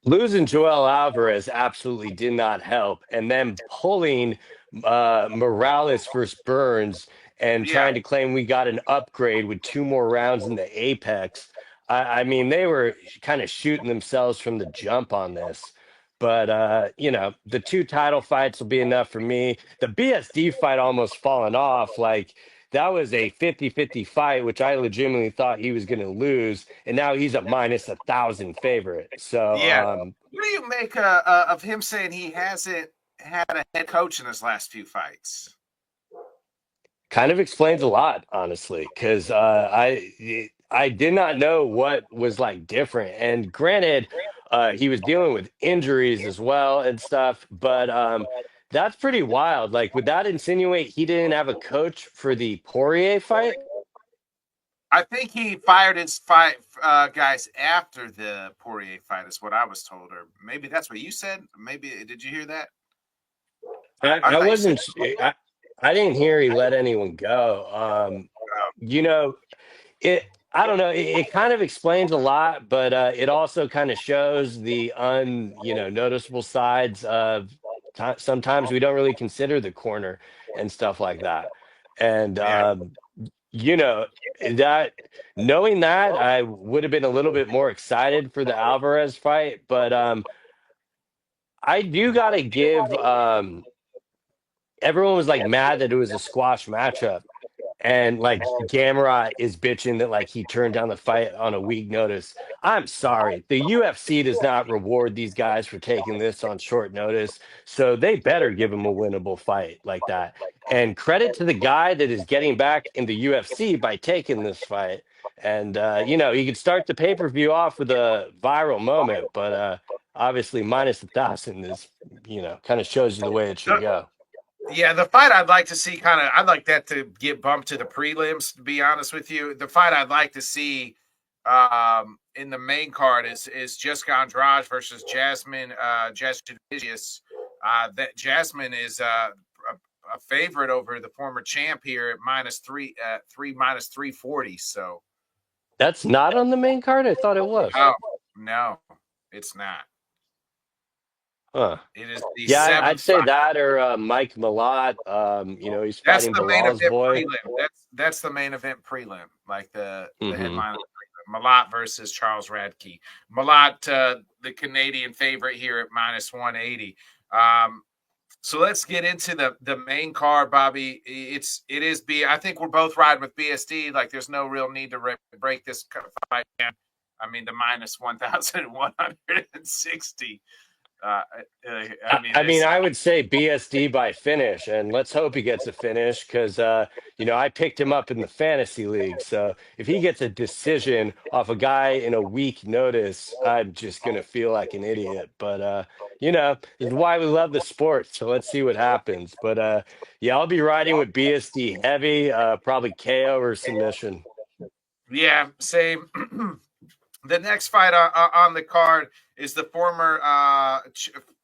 losing Joel Alvarez absolutely did not help, and then pulling Morales versus Burns and Yeah, trying to claim we got an upgrade with two more rounds in the Apex. I mean, they were kind of shooting themselves from the jump on this. But the two title fights will be enough for me. The BSD fight almost fallen off. Like that was a 50-50 fight, which I legitimately thought he was going to lose. And now he's a minus 1,000 favorite. So, yeah. What do you make of him saying he hasn't had a head coach in his last few fights? kind of explains a lot, honestly, because I did not know what was like different. And granted, he was dealing with injuries as well and stuff, but that's pretty wild. Like, would that insinuate he didn't have a coach for the Poirier fight? I think he fired his fight guys after the Poirier fight, is what I was told, or maybe that's what you said. Maybe did you hear that? I I thought you said. wasn't. I didn't hear he let anyone go. You know, it I don't know, it kind of explains a lot, but it also kind of shows the noticeable sides of sometimes we don't really consider the corner and stuff like that. And Yeah, you know that knowing that I would have been a little bit more excited for the Alvarez fight, but I do got to give everyone was like mad that it was a squash matchup. And like Gamrot is bitching that like he turned down the fight on a week notice. I'm sorry. The UFC does not reward these guys for taking this on short notice. So they better give him a winnable fight like that. And credit to the guy that is getting back in the UFC by taking this fight. And he could start the pay-per-view off with a viral moment, but obviously minus 1,000 is, kind of shows you the way it should go. yeah. The fight I'd like to see, I'd like that to get bumped to the prelims. To be honest with you, the fight I'd like to see in the main card is Jessica Andrade versus Jasmine Jasudavicius. That Jasmine is a favorite over the former champ here at minus 340. So That's not on the main card? I thought it was. oh no, it's not. Huh. It is the Yeah, I'd seventh say fight. that or Mike Malott. He's That's fighting the main Bilal's event boy. prelim. That's the main event prelim, like the Hmm. headline. Malott versus Charles Radke. Malott, the Canadian favorite here at minus 180. So let's get into the main card, Bobby. I think we're both riding with BSD. Like, there's no real need to break this fight down. I mean, the minus 1,160. Uh, I I mean, I mean, it's I would say BSD by finish, and let's hope he gets a finish because, I picked him up in the fantasy league. So if he gets a decision off a guy in a week notice, I'm just going to feel like an idiot. But, this is why we love the sport. So let's see what happens. But, yeah, I'll be riding with BSD heavy, probably KO or submission. yeah, same. The next fight on the card is the former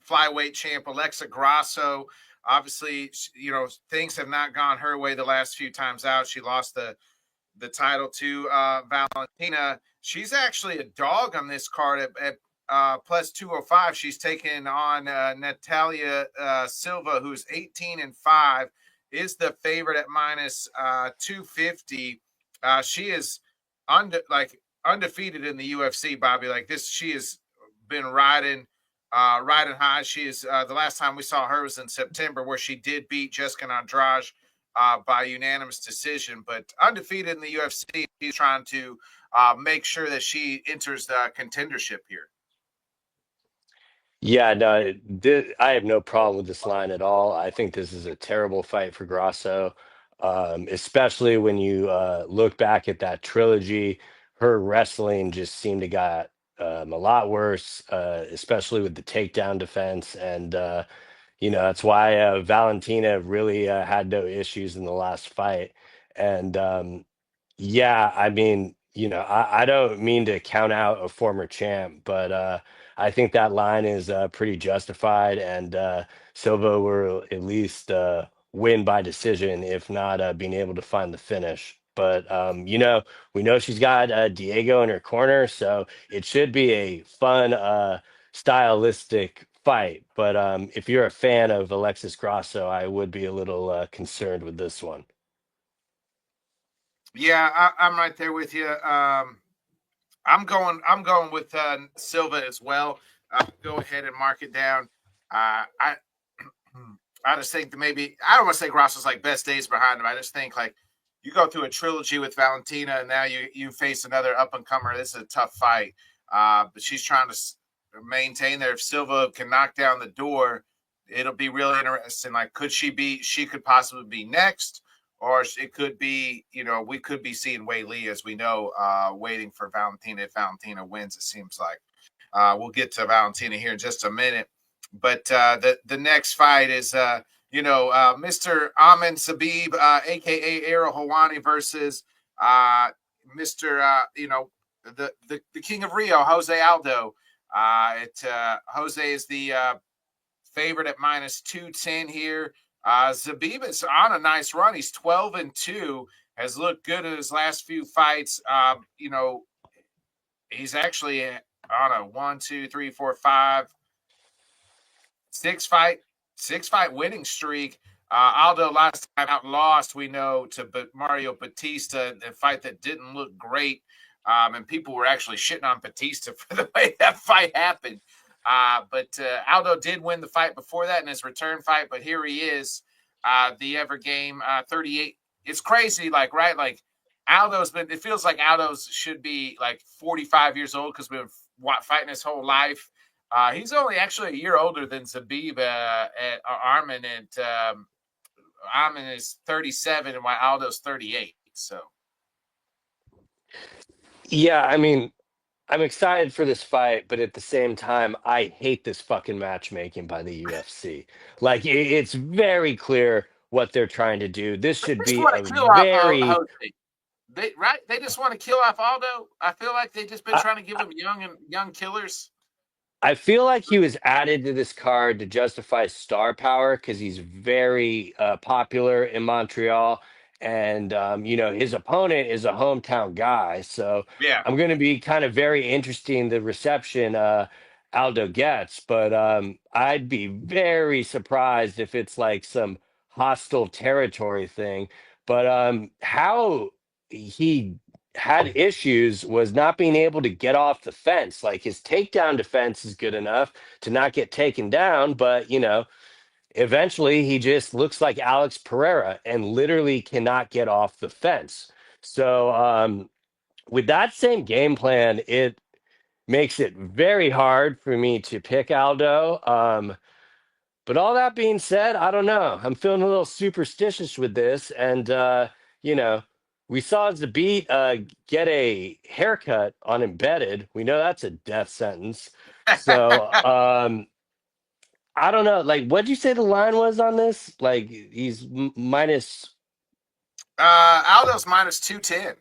flyweight champ Alexa Grasso. Obviously, things have not gone her way the last few times out. She lost the title to Valentina. She's actually a dog on this card at plus 205. She's taken on Natalia Silva, who's 18-5, is the favorite at minus 250. She is undefeated in the UFC, Bobby. Like this, she has been riding high. She is the last time we saw her was in September, where she did beat Jessica Andrade by unanimous decision, but undefeated in the UFC. She's trying to make sure that she enters the contendership here. Yeah, no, I have no problem with this line at all. I think this is a terrible fight for Grasso, especially when you look back at that trilogy. Her wrestling just seemed to got a lot worse, especially with the takedown defense. And, that's why Valentina really had no issues in the last fight. And, yeah, I mean, I don't mean to count out a former champ, but I think that line is pretty justified, and Silva will at least win by decision, if not being able to find the finish. But we know she's got Diego in her corner, so it should be a fun, stylistic fight. But if you're a fan of Alexis Grasso, I would be a little concerned with this one. Yeah, I'm right there with you. I'm going with Silva as well. Go ahead and mark it down. I I just think that maybe I don't want to say Grosso's like best days behind him. I just think like you go through a trilogy with Valentina, and now you face another up and comer. This is a tough fight, but she's trying to maintain there. If Silva can knock down the door, it'll be really interesting. Like, could she be? She could possibly be next, or it could be. We could be seeing Wei Lee, as we know, waiting for Valentina. If Valentina wins, it seems like. We'll get to Valentina here in just a minute. But the next fight is Mr. Amin Sabib, aka Errol Hawani, versus Mr. The King of Rio, Jose Aldo. Jose is the favorite at minus 210 here. Zabib is on a nice run. He's 12-2, has looked good in his last few fights. He's actually on a 1, 2, 3, 4, 5, six fight winning streak. Aldo last time out lost, we know, to Mario Batista, a fight that didn't look great. And people were actually shitting on Batista for the way that fight happened. But Aldo did win the fight before that in his return fight. But here he is, the ever game 38. It's crazy, right? Like it feels like Aldo's should be like 45 years old because we've been fighting his whole life. He's only actually a year older than Zabib at Armin, and Armin is 37, and while Aldo's 38. So, Yeah, I mean, I'm excited for this fight, but at the same time, I hate this fucking matchmaking by the UFC. Like, it's very clear what they're trying to do. This they should just be want a to kill off very, Jose. They just want to kill off Aldo. I feel like they've just been I, trying to give him young killers. I feel like he was added to this card to justify star power because he's very popular in Montreal, and his opponent is a hometown guy. So Yeah, I'm going to be kind of very interesting the reception Aldo gets, but I'd be very surprised if it's like some hostile territory thing. But how he had issues was not being able to get off the fence. Like his takedown defense is good enough to not get taken down, but eventually he just looks like Alex Pereira and literally cannot get off the fence. So with that same game plan, makes it very hard for me to pick Aldo. But all that being said, I don't know. I'm feeling a little superstitious with this, and you know, we saw Zabit get a haircut on Embedded. We know that's a death sentence. So I don't know. Like, what'd you say the line was on this? Like, he's minus. Aldo's minus 210.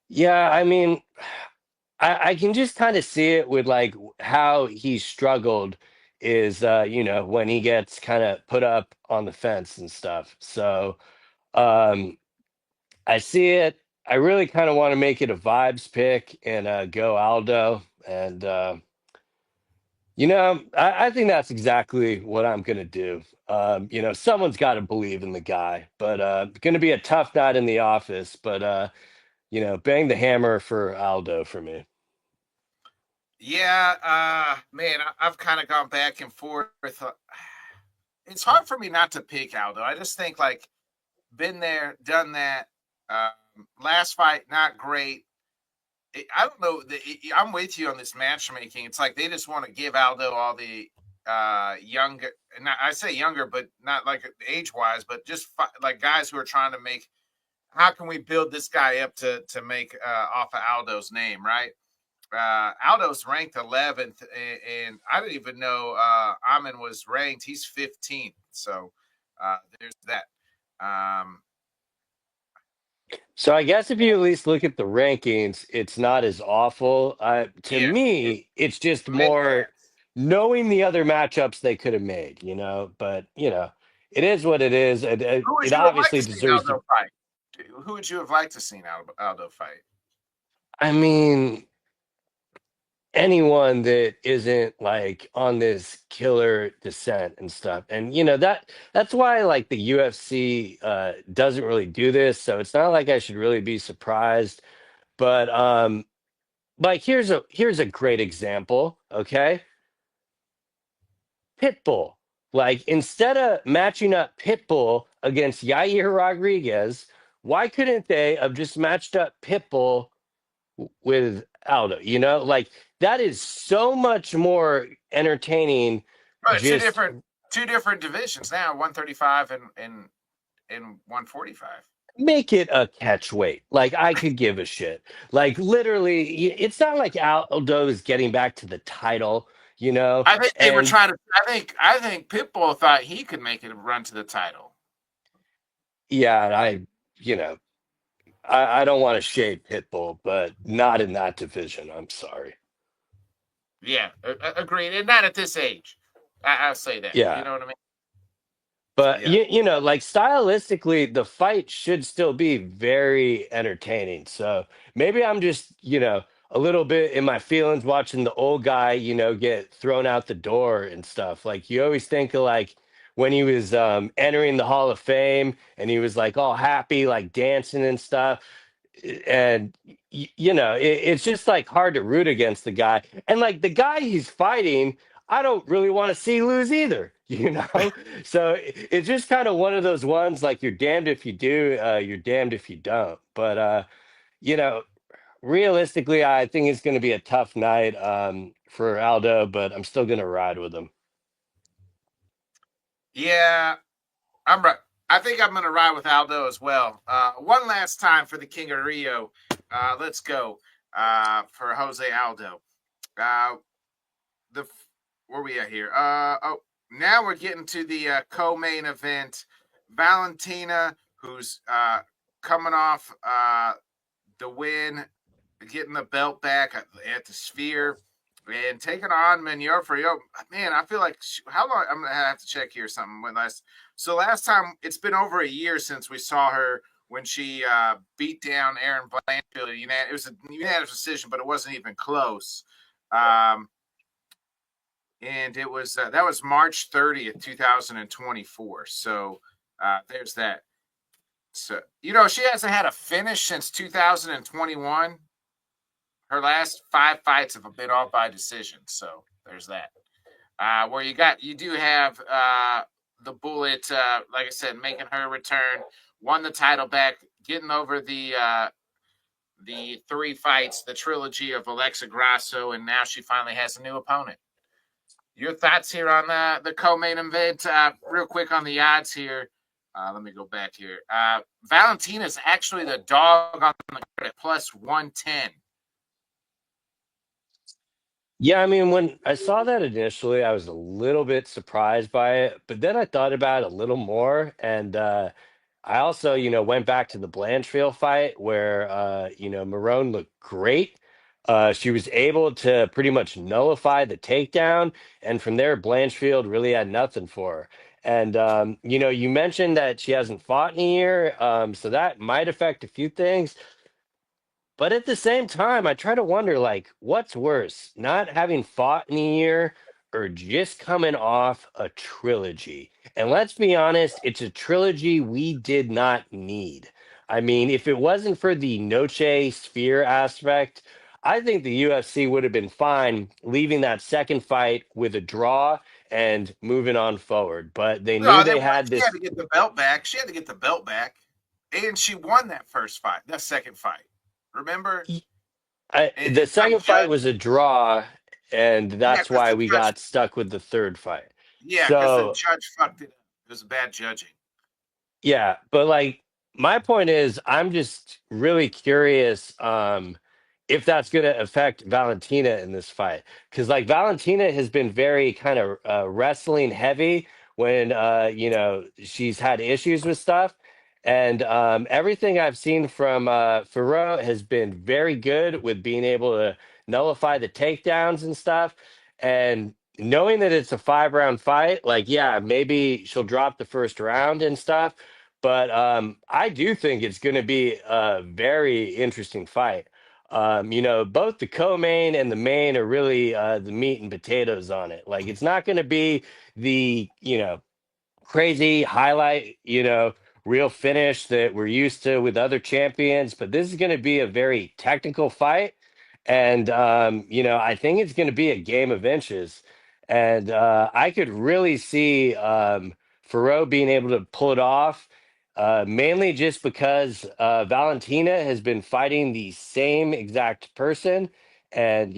Yeah, I mean, I can just kind of see it with like how he struggled is when he gets kind of put up on the fence and stuff. So um I see it. I really kind of want to make it a vibes pick and go Aldo. And I think that's exactly what I'm gonna do. Someone's got to believe in the guy, but gonna be a tough night in the office. But bang the hammer for Aldo for me. Yeah, man, I've kind of gone back and forth. It's hard for me not to pick Aldo. I just think like been there, done that. Last fight not great. I don't know. I'm with you on this matchmaking. It's like they just want to give Aldo all the younger. Not, I say younger, but not like age wise, but just like guys who are trying to make. How can we build this guy up to make off of Aldo's name, right? Aldo's ranked 11th, and I didn't even know Amin was ranked. He's 15th, so there's that. Um, So I guess if you at least look at the rankings, it's not as awful. To yeah, me, it's just mid more pass. knowing the other matchups they could have made, But it is what it is. Who would It you have liked obviously to see deserves to. Aldo fight? Who would you have liked to see Aldo fight? I mean, anyone that isn't like on this killer descent and stuff, and that's why like the UFC doesn't really do this. So it's not like I should really be surprised. But like here's a great example, okay? Pitbull. Like instead of matching up Pitbull against Yair Rodriguez, why couldn't they have just matched up Pitbull with Aldo? Like that is so much more entertaining. Oh, Just two different divisions now, 135 and 145. make it a catch weight. Like I could give a shit. Like literally, it's not like Aldo is getting back to the title, I think they were and trying to. I think Pitbull thought he could make it a run to the title. yeah, you know, I don't want to shade Pitbull, but not in that division. I'm sorry. Yeah, agreed. And not at this age. I'll say that. You Yeah. know what I mean? But Yeah. like stylistically, the fight should still be very entertaining. So maybe I'm just, a little bit in my feelings watching the old guy, get thrown out the door and stuff. Like you always think of like when he was entering the Hall of Fame and he was like all happy, like dancing and stuff. And it's just like hard to root against the guy, and like the guy he's fighting, I don't really want to see lose either. So it's just kind of one of those ones like you're damned if you do, you're damned if you don't. But you know realistically, I think it's going to be a tough night for Aldo, but I'm still going to ride with him. Yeah, I'm right. I think I'm going to ride with Aldo as well. One last time for the King of Rio. Let's go for Jose Aldo. Uh, the where we at here? Now we're getting to the co-main event. Valentina, who's coming off the win, getting the belt back at the Sphere, and taking on Maneuver. Man, I feel like how long? I'm gonna have to check here something. Last time, it's been over a year since we saw her when she beat down Aaron Blanchfield. It was a unanimous decision, but it wasn't even close. And it was that was March 30th, 2024. So there's that. So she hasn't had a finish since 2021. Her last 5 fights have been all by decision. So there's that. Where you do have the Bullet, like I said, making her return, won the title back, getting over the the 3 fights, the trilogy of Alexa Grasso, and now she finally has a new opponent. Your thoughts here on the co-main event? Real quick on the odds here. Let me go back here. Valentina's actually the dog on the card at plus 110. Yeah, I mean, when I saw that initially, I was a little bit surprised by it, but then I thought about it a little more, and I also, went back to the Blanchfield fight where, Marone looked great. She was able to pretty much nullify the takedown, and from there, Blanchfield really had nothing for her. And you mentioned that she hasn't fought in a year, so that might affect a few things. But at the same time, I try to wonder, like, what's worse, not having fought in a year or just coming off a trilogy? And let's be honest, it's a trilogy we did not need. I mean, if it wasn't for the Noche Sphere aspect, I think the UFC would have been fine leaving that second fight with a draw and moving on forward. But they knew No, they had she had this. to get the belt back. She had to get the belt back, and she won that first fight, that second fight. Remember? And The some second fight judge, was a draw, and yeah, that's because why the we judge, got stuck with the third fight. yeah, because the So judge fucked it up. It was bad judging. yeah, but like my point is, I'm just really curious if that's going to affect Valentina in this fight, because like Valentina has been very kind of wrestling heavy when she's had issues with stuff, and everything I've seen from Ferro has been very good with being able to nullify the takedowns and stuff, and. Knowing that it's a 5 round fight, like, yeah, maybe she'll drop the first round and stuff, but I do think it's going to be a very interesting fight. Both the co-main and the main are really the meat and potatoes on it. Like, it's not going to be the crazy highlight, real finish that we're used to with other champions. But this is going to be a very technical fight. And, I think it's going to be a game of inches. And I could really see Ferro being able to pull it off, mainly just because Valentina has been fighting the same exact person. And,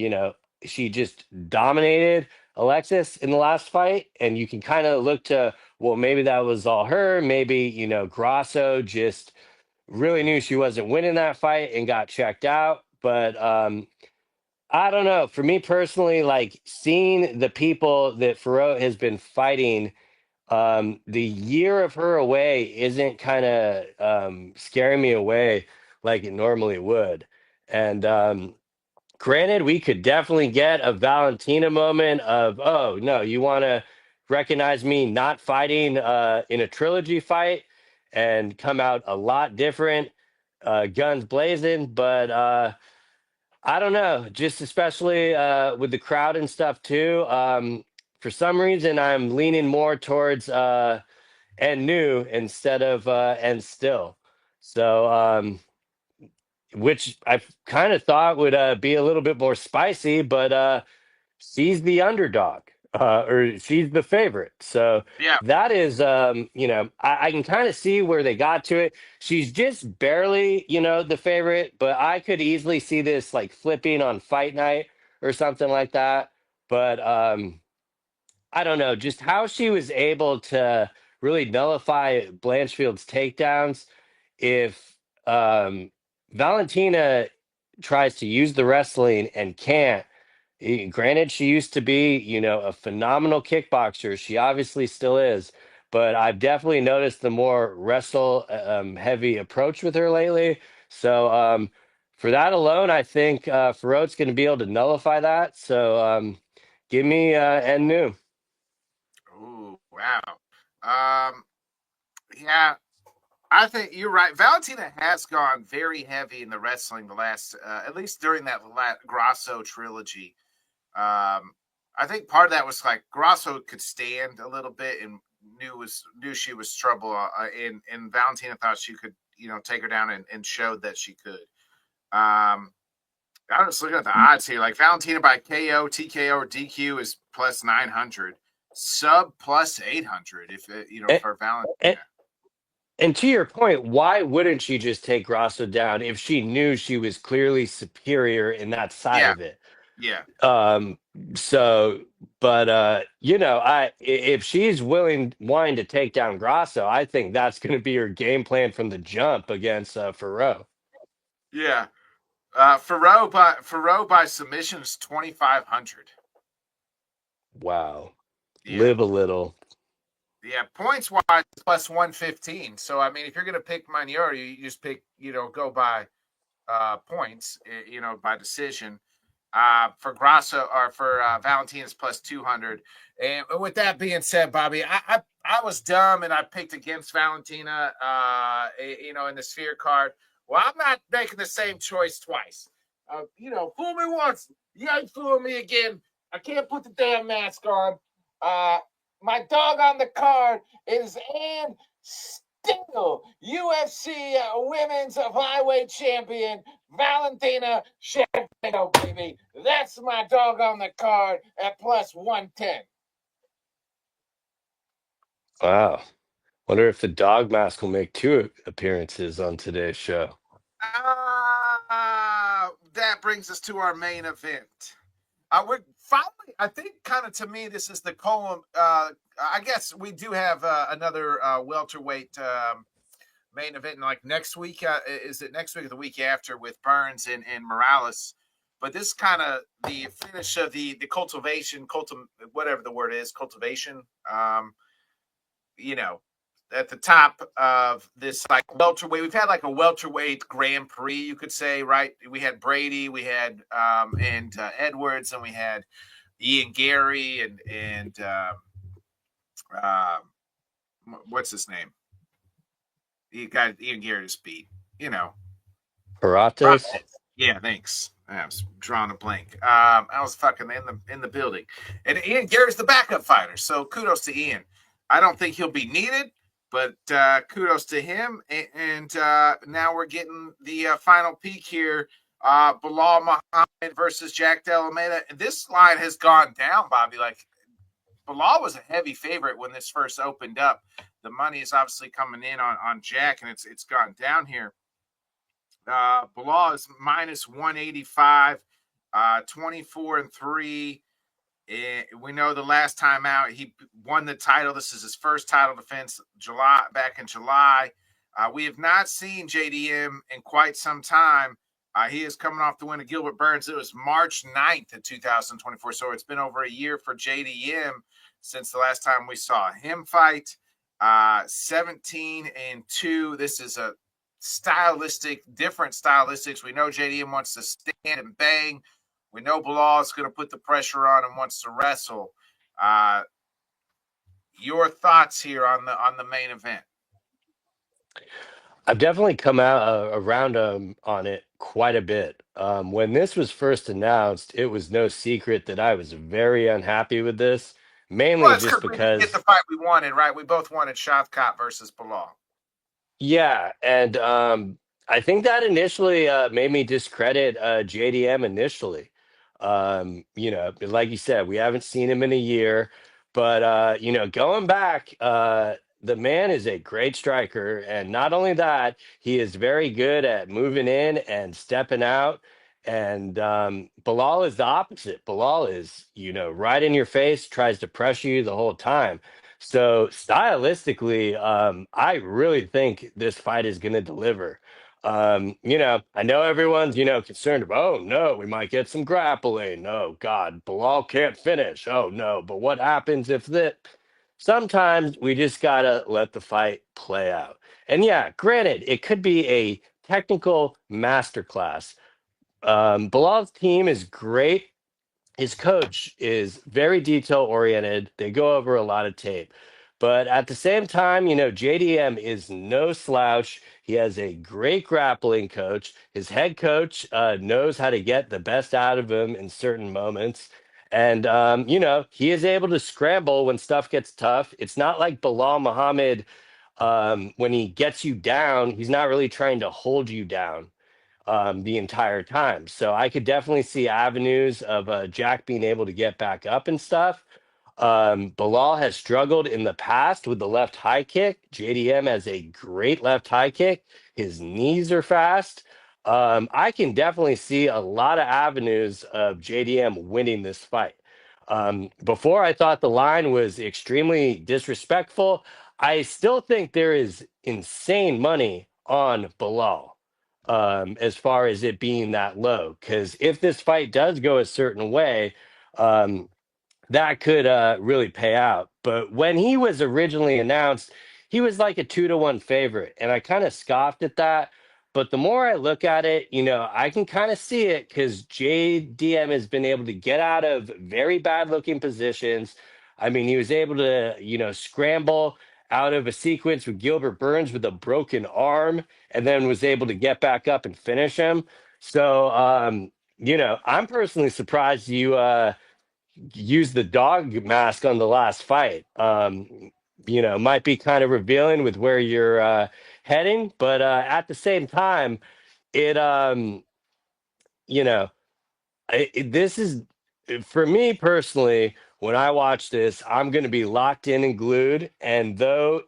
she just dominated Alexis in the last fight. And you can kind of look to, well, maybe that was all her. Maybe, Grasso just really knew she wasn't winning that fight and got checked out. But I don't know. For me personally, like seeing the people that Ferro has been fighting, the year of her away isn't kind of scaring me away like it normally would. And granted, we could definitely get a Valentina moment of, oh, no, you want to recognize me not fighting in a trilogy fight and come out a lot different, guns blazing. But I don't know, just especially with the crowd and stuff too. For some reason, I'm leaning more towards and new instead of and still. So, which I kind of thought would be a little bit more spicy, but she's the underdog, or she's the favorite. So Yeah. that is, I can kind of see where they got to it. She's just barely, the favorite, but I could easily see this like flipping on fight night or something like that. But I don't know, just how she was able to really nullify Blanchfield's takedowns. If Valentina tries to use the wrestling and can't, granted, she used to be, a phenomenal kickboxer. She obviously still is, but I've definitely noticed the more wrestle heavy approach with her lately. So for that alone, I think Ferrot's going to be able to nullify that. So give me and new. Ooh, wow. Um, yeah, I think you're right. Valentina has gone very heavy in the wrestling the last, at least during that Grasso trilogy. I think part of that was like Grasso could stand a little bit and knew she was trouble, and Valentina thought she could take her down and showed that she could. I'm just looking at the odds here. Like Valentina by KO, TKO, or DQ is plus 900, sub plus 800. If And, for Valentina. and, And to your point, why wouldn't she just take Grasso down if she knew she was clearly superior in that side Yeah, of it? yeah, Um, so, but if she's wanting to take down Grasso, I think that's going to be her game plan from the jump against Ferro. yeah. Faroe by submission is 2,500. Wow, Yeah, live a little. yeah. Points wise, plus 115. So I mean, if you're gonna pick Manier, you just pick, go by points, by decision. For Grasso or for Valentina's plus 200. And with that being said, Bobby, I was dumb and I picked against Valentina, in the sphere card. Well, I'm not making the same choice twice. Fool me once, you ain't fooling me again. I can't put the damn mask on. Uh, my dog on the card is Ann Stingle, UFC Women's Flyweight Champion, Valentina Shevchenko, baby. That's my dog on the card at plus 110. Wow. Wonder if the dog mask will make two appearances on today's show. That brings us to our main event. We're finally, I think, kind of to me, this is the column. I guess we do have another welterweight main event like next week. Is it next week or the week after with Burns and Morales? But this is kind of the finish of the cultivation, whatever the word is, cultivation. You know, at the top of this like welterweight. We've had like a welterweight Grand Prix, you could say, right? We had Brady, we had and Edwards, and we had Ian Gary and uh, what's his name? He got Ian Gary to beat. You know, Parates? Yeah, thanks. I was drawing a blank. I was fucking in the building, and Ian Gary's the backup fighter. So kudos to Ian. I don't think he'll be needed, but kudos to him. And now we're getting the final peak here. Bilal Muhammad versus Jack Della. And this line has gone down, Bobby. Like Bilal was a heavy favorite when this first opened up. The money is obviously coming in on Jack, and it's gone down here. Bilal is minus 185, 24-3. We know the last time out he won the title. This is his first title defense back in July. We have not seen JDM in quite some time. He is coming off the win of Gilbert Burns. It was March 9th of 2024. So it's been over a year for JDM since the last time we saw him fight. 17-2. This is a different stylistics. We know JDM wants to stand and bang. We know Bilal is going to put the pressure on and wants to wrestle. Your thoughts here on the main event? I've definitely come out around on it quite a bit. When this was first announced, it was no secret that I was very unhappy with this, Well, mainly it's just because we didn't get the because, fight we wanted, right? We both wanted Shavkat versus Bilal. yeah, and I think that initially made me discredit JDM initially. Like you said, we haven't seen him in a year, but going back, the man is a great striker, and not only that, he is very good at moving in and stepping out. And Bilal is the opposite. Bilal is, right in your face, tries to pressure you the whole time. So stylistically, I really think this fight is going to deliver. I know everyone's, concerned about, oh no, we might get some grappling. Oh God, Bilal can't finish. Oh no, but what happens if that? Sometimes we just gotta let the fight play out. And yeah, granted, it could be a technical masterclass. Bilal's team is great. His coach is very detail oriented. They go over a lot of tape. But at the same time, JDM is no slouch. He has a great grappling coach. His head coach knows how to get the best out of him in certain moments. And, he is able to scramble when stuff gets tough. It's not like Bilal Muhammad, when he gets you down, he's not really trying to hold you down the entire time. So I could definitely see avenues of Jack being able to get back up and stuff. Bilal has struggled in the past with the left high kick. JDM has a great left high kick. His knees are fast. I can definitely see a lot of avenues of JDM winning this fight. Before I thought the line was extremely disrespectful, I still think there is insane money on Bilal as far as it being that low. Because if this fight does go a certain way, um, that could really pay out. But when he was originally announced, he was like a 2-1 favorite, and I kind of scoffed at that. But the more I look at it, I can kind of see it because JDM has been able to get out of very bad looking positions. I mean, he was able to, scramble out of a sequence with Gilbert Burns with a broken arm and then was able to get back up and finish him. So, I'm personally surprised you use the dog mask on the last fight. Might be kind of revealing with where you're heading, but at the same time, it, you know, this is for me personally. When I watch this, I'm going to be locked in and glued. And though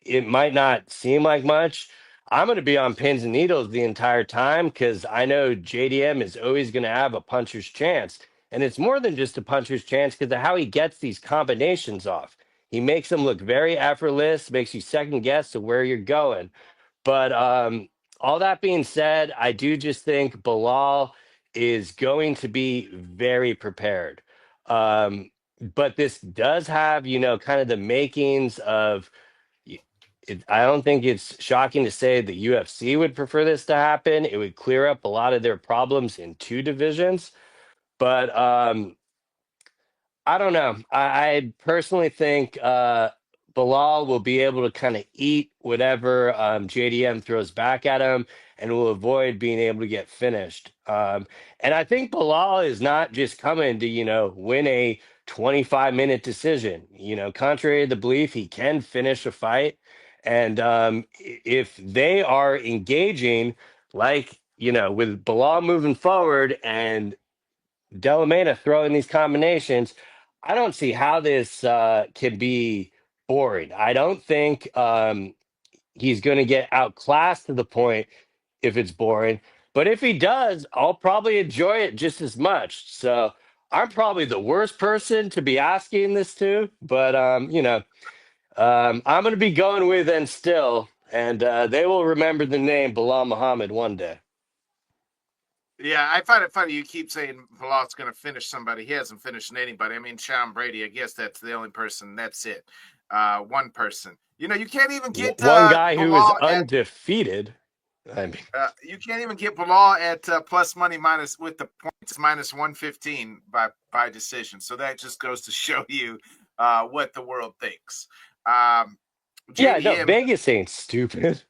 it might not seem like much, I'm going to be on pins and needles the entire time because I know JDM is always going to have a puncher's chance. And it's more than just a puncher's chance because of how he gets these combinations off. He makes them look very effortless, makes you second guess to where you're going. But all that being said, I do just think Bilal is going to be very prepared. Um, but this does have, kind of the makings of. I don't think it's shocking to say the UFC would prefer this to happen. It would clear up a lot of their problems in two divisions. But I don't know. I personally think Bilal will be able to kind of eat whatever JDM throws back at him and will avoid being able to get finished. And I think Bilal is not just coming to, win a 25-minute decision. Contrary to the belief, he can finish a fight. And if they are engaging, like, with Bilal moving forward and Della throwing these combinations, I don't see how this can be boring. I don't think he's going to get outclassed to the point if it's boring. But if he does, I'll probably enjoy it just as much. So I'm probably the worst person to be asking this to, but I'm going to be going with and still, and they will remember the name Bilal Muhammad one day. Yeah, I find it funny you keep saying Bilal's going to finish somebody. He hasn't finished anybody. I mean, Sean Brady, I guess that's the only person. That's it. One person. You can't even get One guy who is Bilal at. undefeated. I mean, You can't even get Bilal at plus money minus with the points minus 115 by decision. So that just goes to show you what the world thinks. yeah, no, JDM Vegas ain't stupid.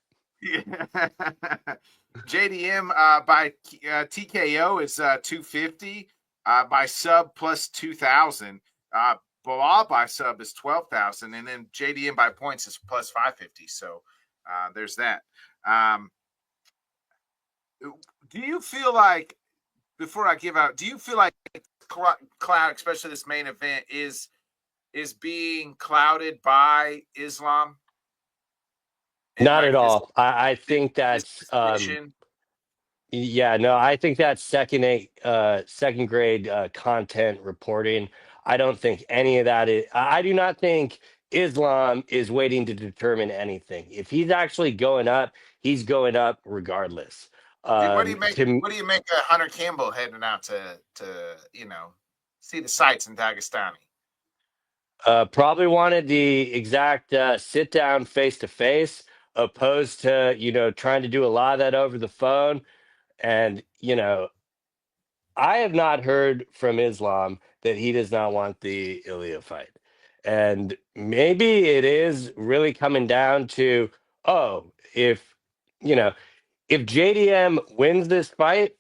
JDM by TKO is 250. By sub plus 2,000. Bilal by sub is 12,000, and then JDM by points is plus 550. So there's that. Do you feel like, before I give out, do you feel like cloud, especially this main event, is being clouded by Islam? And Not like at this all. I think this that's decision? yeah, no, I think that's second grade content reporting. I don't think any of that is. I do not think Islam is waiting to determine anything. If he's actually going up, he's going up regardless. What do you make? To What do you make of Hunter Campbell heading out to see the sights in Dagestani? Probably wanted the exact sit down face to face, opposed to trying to do a lot of that over the phone. And I have not heard from Islam that he does not want the Ilya fight. And maybe it is really coming down to, oh, you know, if JDM wins this fight,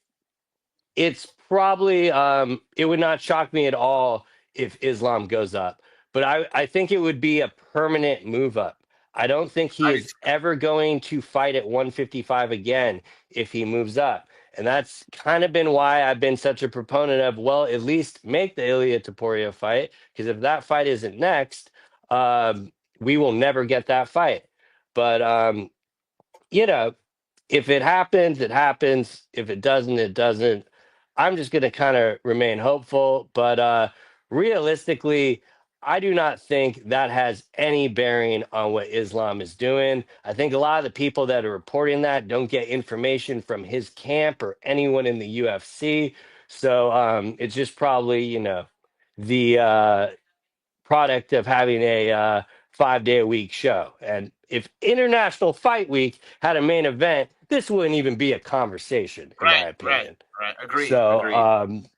it's probably it would not shock me at all if Islam goes up. But I think it would be a permanent move up. I don't think he I do is ever going to fight at 155 again if he moves up. And that's kind of been why I've been such a proponent of, well, at least make the Ilya Taporia fight, because if that fight isn't next, we will never get that fight. But you know, if it happens, it happens. If it doesn't, it doesn't. I'm just going to kind of remain hopeful. But realistically, I do not think that has any bearing on what Islam is doing. I think a lot of the people that are reporting that don't get information from his camp or anyone in the UFC. So it's just probably, the product of having a 5 day a week show. And if International Fight Week had a main event, this wouldn't even be a conversation, in my Right. opinion. Agreed. So, Agreed.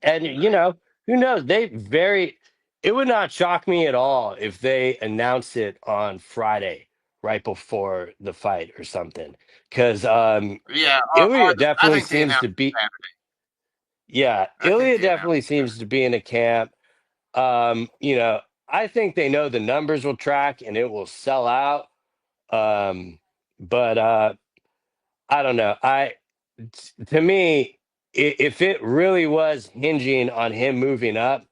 and Agreed. who knows? It would not shock me at all if they announce it on Friday, right before the fight or something. Because Yeah. Ilya I definitely think they seems announced to be, Saturday. yeah, I think Ilya they announced definitely seems to be in a camp. Um, you know, I think they know the numbers will track and it will sell out. Um, but I don't know. To me, if it really was hinging on him moving up,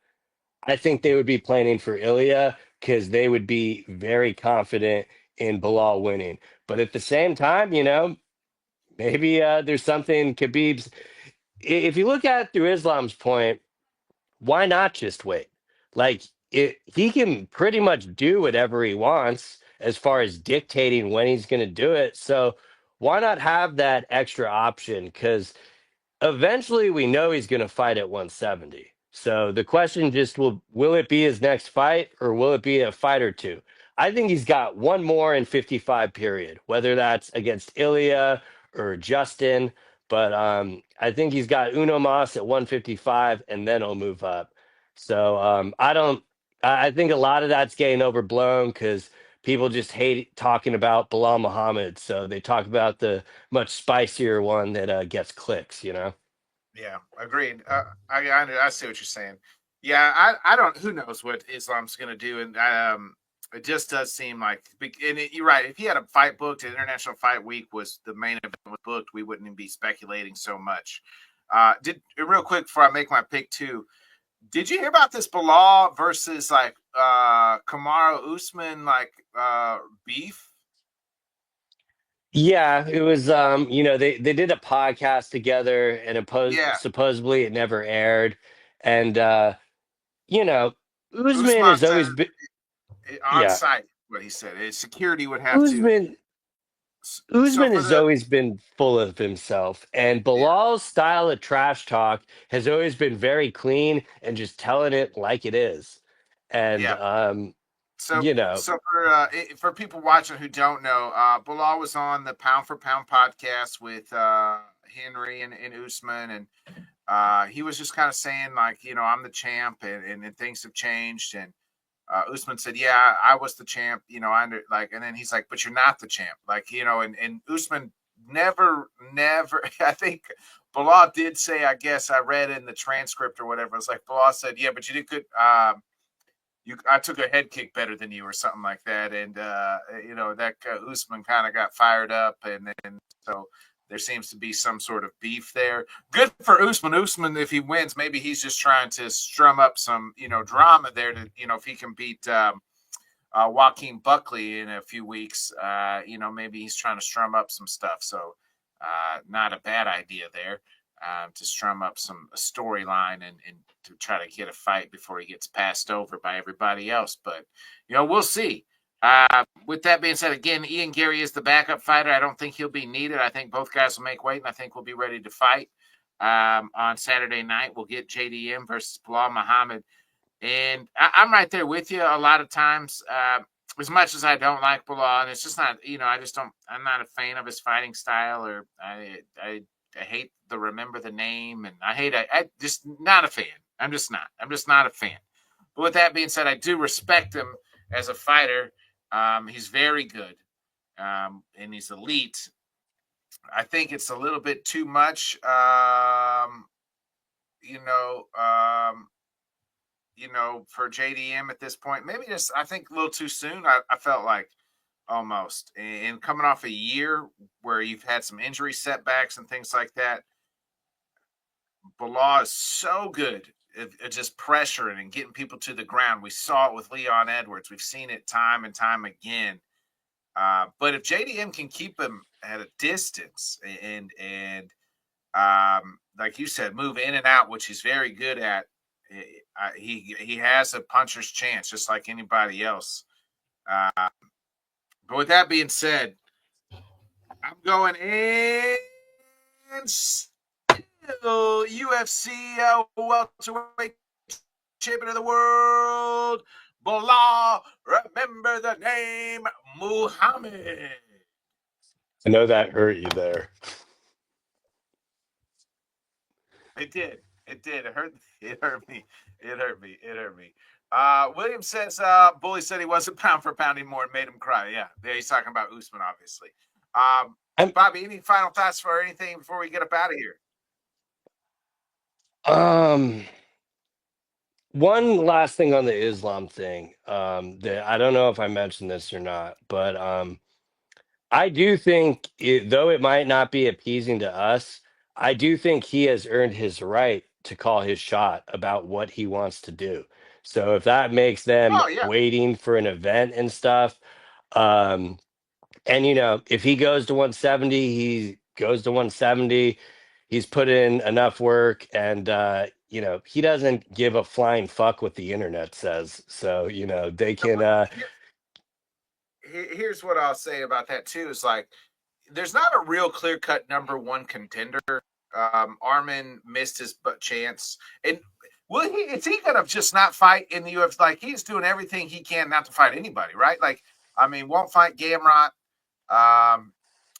I think they would be planning for Ilya because they would be very confident in Bilal winning. But at the same time, maybe there's something Khabib's. If you look at it through Islam's point, why not just wait? Like he can pretty much do whatever he wants as far as dictating when he's going to do it. So why not have that extra option? Because eventually we know he's going to fight at 170. So the question just will it be his next fight or will it be a fight or two? I think he's got one more in 55 period, whether that's against Ilya or Justin. But I think he's got Uno Mas at 155 and then he'll move up. So I don't, I think a lot of that's getting overblown because people just hate talking about Bilal Muhammad. So they talk about the much spicier one that gets clicks. Yeah, agreed. I see what you're saying. Yeah, I don't. Who knows what Islam's going to do? And it just does seem like. And you're right. If he had a fight booked, an International Fight Week was the main event was booked, we wouldn't even be speculating so much. Did real quick before I make my pick too. Did you hear about this Bilal versus like Kamaru Usman beef? Yeah, it was they did a podcast together and Yeah, supposedly it never aired. And you know, Usman Usman has said always been on yeah, site. What he said, his security would have to. Usman So Usman for has the always been full of himself, and yeah, Bilal's style of trash talk has always been very clean and just telling it like it is. And yeah. So you know, for people watching who don't know, Bilal was on the Pound for Pound podcast with Henry and Usman, and he was just kind of saying like, I'm the champ, and things have changed, and Usman said, "Yeah, I was the champ, and then he's like, but you're not the champ, like, and Usman never. I think Bilal did say, I guess I read in the transcript or whatever, it's like Bilal said, yeah, but you did good. I took a head kick better than you or something like that, and that Usman kind of got fired up, and so there seems to be some sort of beef there. Good for Usman. Usman, if he wins, maybe he's just trying to strum up some drama there to if he can beat Joaquin Buckley in a few weeks, maybe he's trying to strum up some stuff. So not a bad idea there. To strum up a storyline and to try to get a fight before he gets passed over by everybody else. But, we'll see. With that being said, again, Ian Gary is the backup fighter. I don't think he'll be needed. I think both guys will make weight, and I think we'll be ready to fight. On Saturday night, we'll get JDM versus Bilal Muhammad. And I'm right there with you a lot of times. As much as I don't like Bilal, and it's just not, I just don't, I'm not a fan of his fighting style, or I hate the remember the name, and I just not a fan. I'm just not a fan. But with that being said, I do respect him as a fighter. He's very good, and he's elite. I think it's a little bit too much, you know, um, for JDM at this point. Maybe just I think a little too soon. I felt like almost, and coming off a year where you've had some injury setbacks and things like that. Bilal is so good at just pressuring and getting people to the ground. We saw it with Leon Edwards. We've seen it time and time again. But if JDM can keep him at a distance and like you said, move in and out, which he's very good at, he has a puncher's chance just like anybody else. But with that being said, I'm going in still UFC welterweight champion of the world, Bilal. Remember the name Muhammad. I know that hurt you there. It did. It did. It hurt. It hurt me. It hurt me. It hurt me. William says Bully said he wasn't pound for pound anymore and made him cry. Yeah, he's talking about Usman, obviously. I'm, Bobby, any final thoughts for anything before we get up out of here? One last thing on the Islam thing. That I don't know if I mentioned this or not, but I do think, though it might not be appeasing to us, I do think he has earned his right to call his shot about what he wants to do. So if that makes them Oh yeah, waiting for an event and stuff, um, and if he goes to 170, he goes to 170. He's put in enough work, and he doesn't give a flying fuck what the internet says. So they can. here's what I'll say about that too. Is like there's not a real clear cut number one contender. Armin missed his chance, and will he? Is he gonna just not fight in the UFC? Like he's doing everything he can not to fight anybody, right? Like I mean, won't fight Gamrot.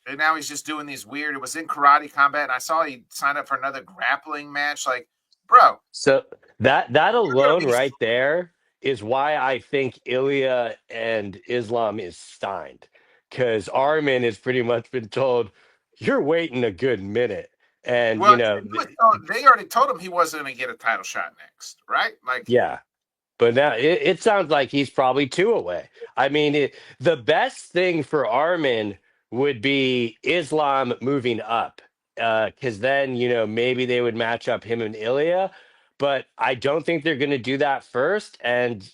And now he's just doing these weird. It was in karate combat, and I saw he signed up for another grappling match. Like, bro, So that you're gonna alone be. right there is why I think Ilya and Islam is signed, because Armin has pretty much been told you're waiting a good minute, and Well, they already told him he wasn't going to get a title shot next, right? Like, yeah. But now it sounds like he's probably two away. I mean, the best thing for Armin would be Islam moving up, because then maybe they would match up him and Ilya. But I don't think they're going to do that first. And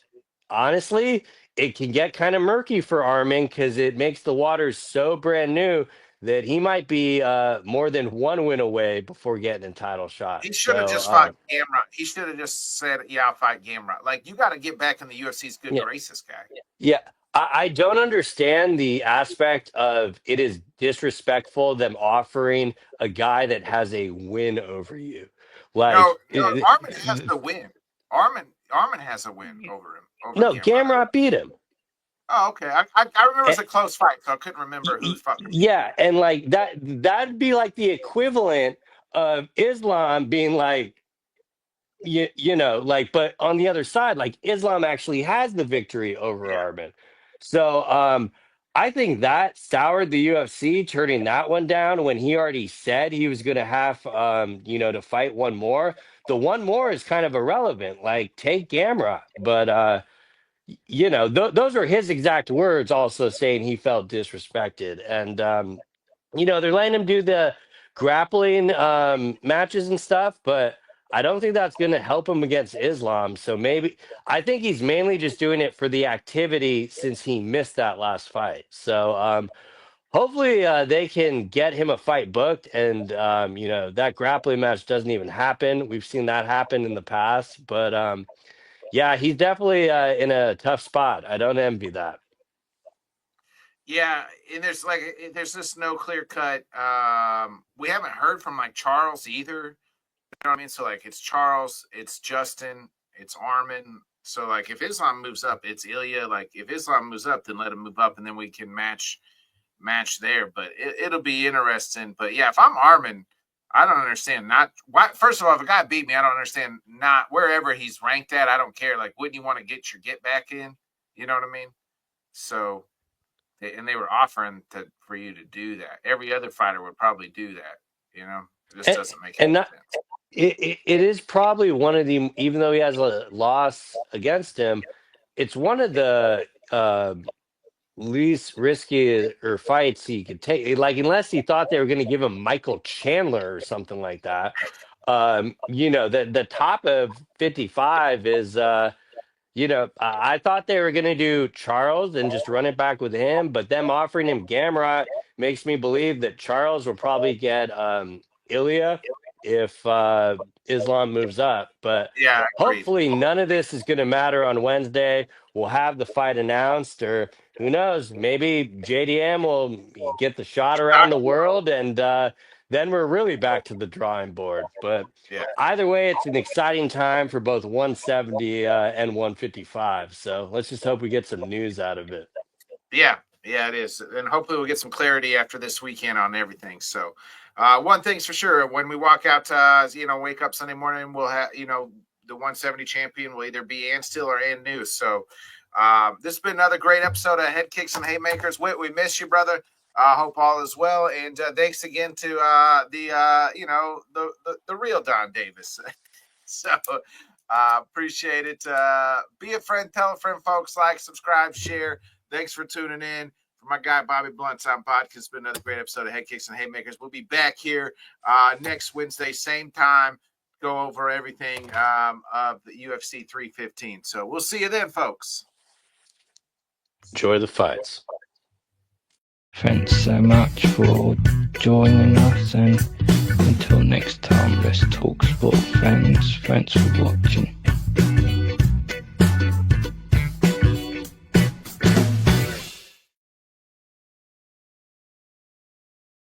honestly, it can get kind of murky for Armin because it makes the waters so brand new that he might be more than one win away before getting a title shot. he should have So just fought Gamrot. He should have just said, "Yeah, I'll fight Gamrot." Like, you got to get back in the UFC's good yeah. graces, guy. Yeah, I don't understand the aspect of it is disrespectful them offering a guy that has a win over you. No, Like, no, Armin has the win. Armin has a win over him, over no, Gamrot. Gamrot beat him. Oh, okay. I remember it was And, a close fight, so I couldn't remember who's fucking. yeah, and like that'd be like the equivalent of Islam being like, like, but on the other side, like Islam actually has the victory over Yeah. Armin. So I think that soured the UFC turning that one down when he already said he was going to have to fight one more. The one more is kind of irrelevant. Like take Gamera, but those are his exact words. Also saying he felt disrespected, and they're letting him do the grappling matches and stuff, but I don't think that's going to help him against Islam. So maybe I think he's mainly just doing it for the activity since he missed that last fight. So hopefully they can get him a fight booked, and that grappling match doesn't even happen. We've seen that happen in the past, but yeah, he's definitely in a tough spot. I don't envy that. Yeah, and there's just no clear cut. We haven't heard from like Charles either. You know what I mean? So like it's Charles, it's Justin, it's Armin. So like if Islam moves up, it's Ilya. Like if Islam moves up, then let him move up, and then we can match there. But it'll be interesting. But yeah, if I'm Armin, I don't understand. Not why. First of all, if a guy beat me, I don't understand. Not wherever he's ranked at, I don't care. Like, wouldn't you want to get your get back in? You know what I mean? So they were offering for you to do that. Every other fighter would probably do that. You know, it just And, doesn't make and any not, sense. it is probably one of the, even though he has a loss against him, it's one of the least risky or fights he could take. Like, unless he thought they were going to give him Michael Chandler or something like that. The top of 55 is I thought they were going to do Charles and just run it back with him, but them offering him Gamrot makes me believe that Charles will probably get Ilya if Islam moves up. But Yeah, agreed. hopefully, none of this is going to matter on Wednesday. We'll have the fight announced, or who knows, maybe JDM will get the shot around the world, and then we're really back to the drawing board. But Yeah. either way, it's an exciting time for both 170 and 155. So let's just hope we get some news out of it. Yeah, it is. And hopefully we'll get some clarity after this weekend on everything. So one thing's for sure, when we walk out to, wake up Sunday morning, we'll have, the 170 champion will either be Ann Steele or Ann News. So this has been another great episode of Head Kicks and Haymakers. Whit, we miss you, brother. Hope all is well. And thanks again to the real Don Davis. So appreciate it. Be a friend, tell a friend, folks. Like, subscribe, share. Thanks for tuning in. For my guy Bobby Blunt's on podcast. It's been another great episode of Head Kicks and Haymakers. We'll be back here next Wednesday, same time. Go over everything of the UFC 315. So we'll see you then, folks. Enjoy the fights. Thanks so much for joining us, and until next time, let's talk sport, friends. Thanks for watching.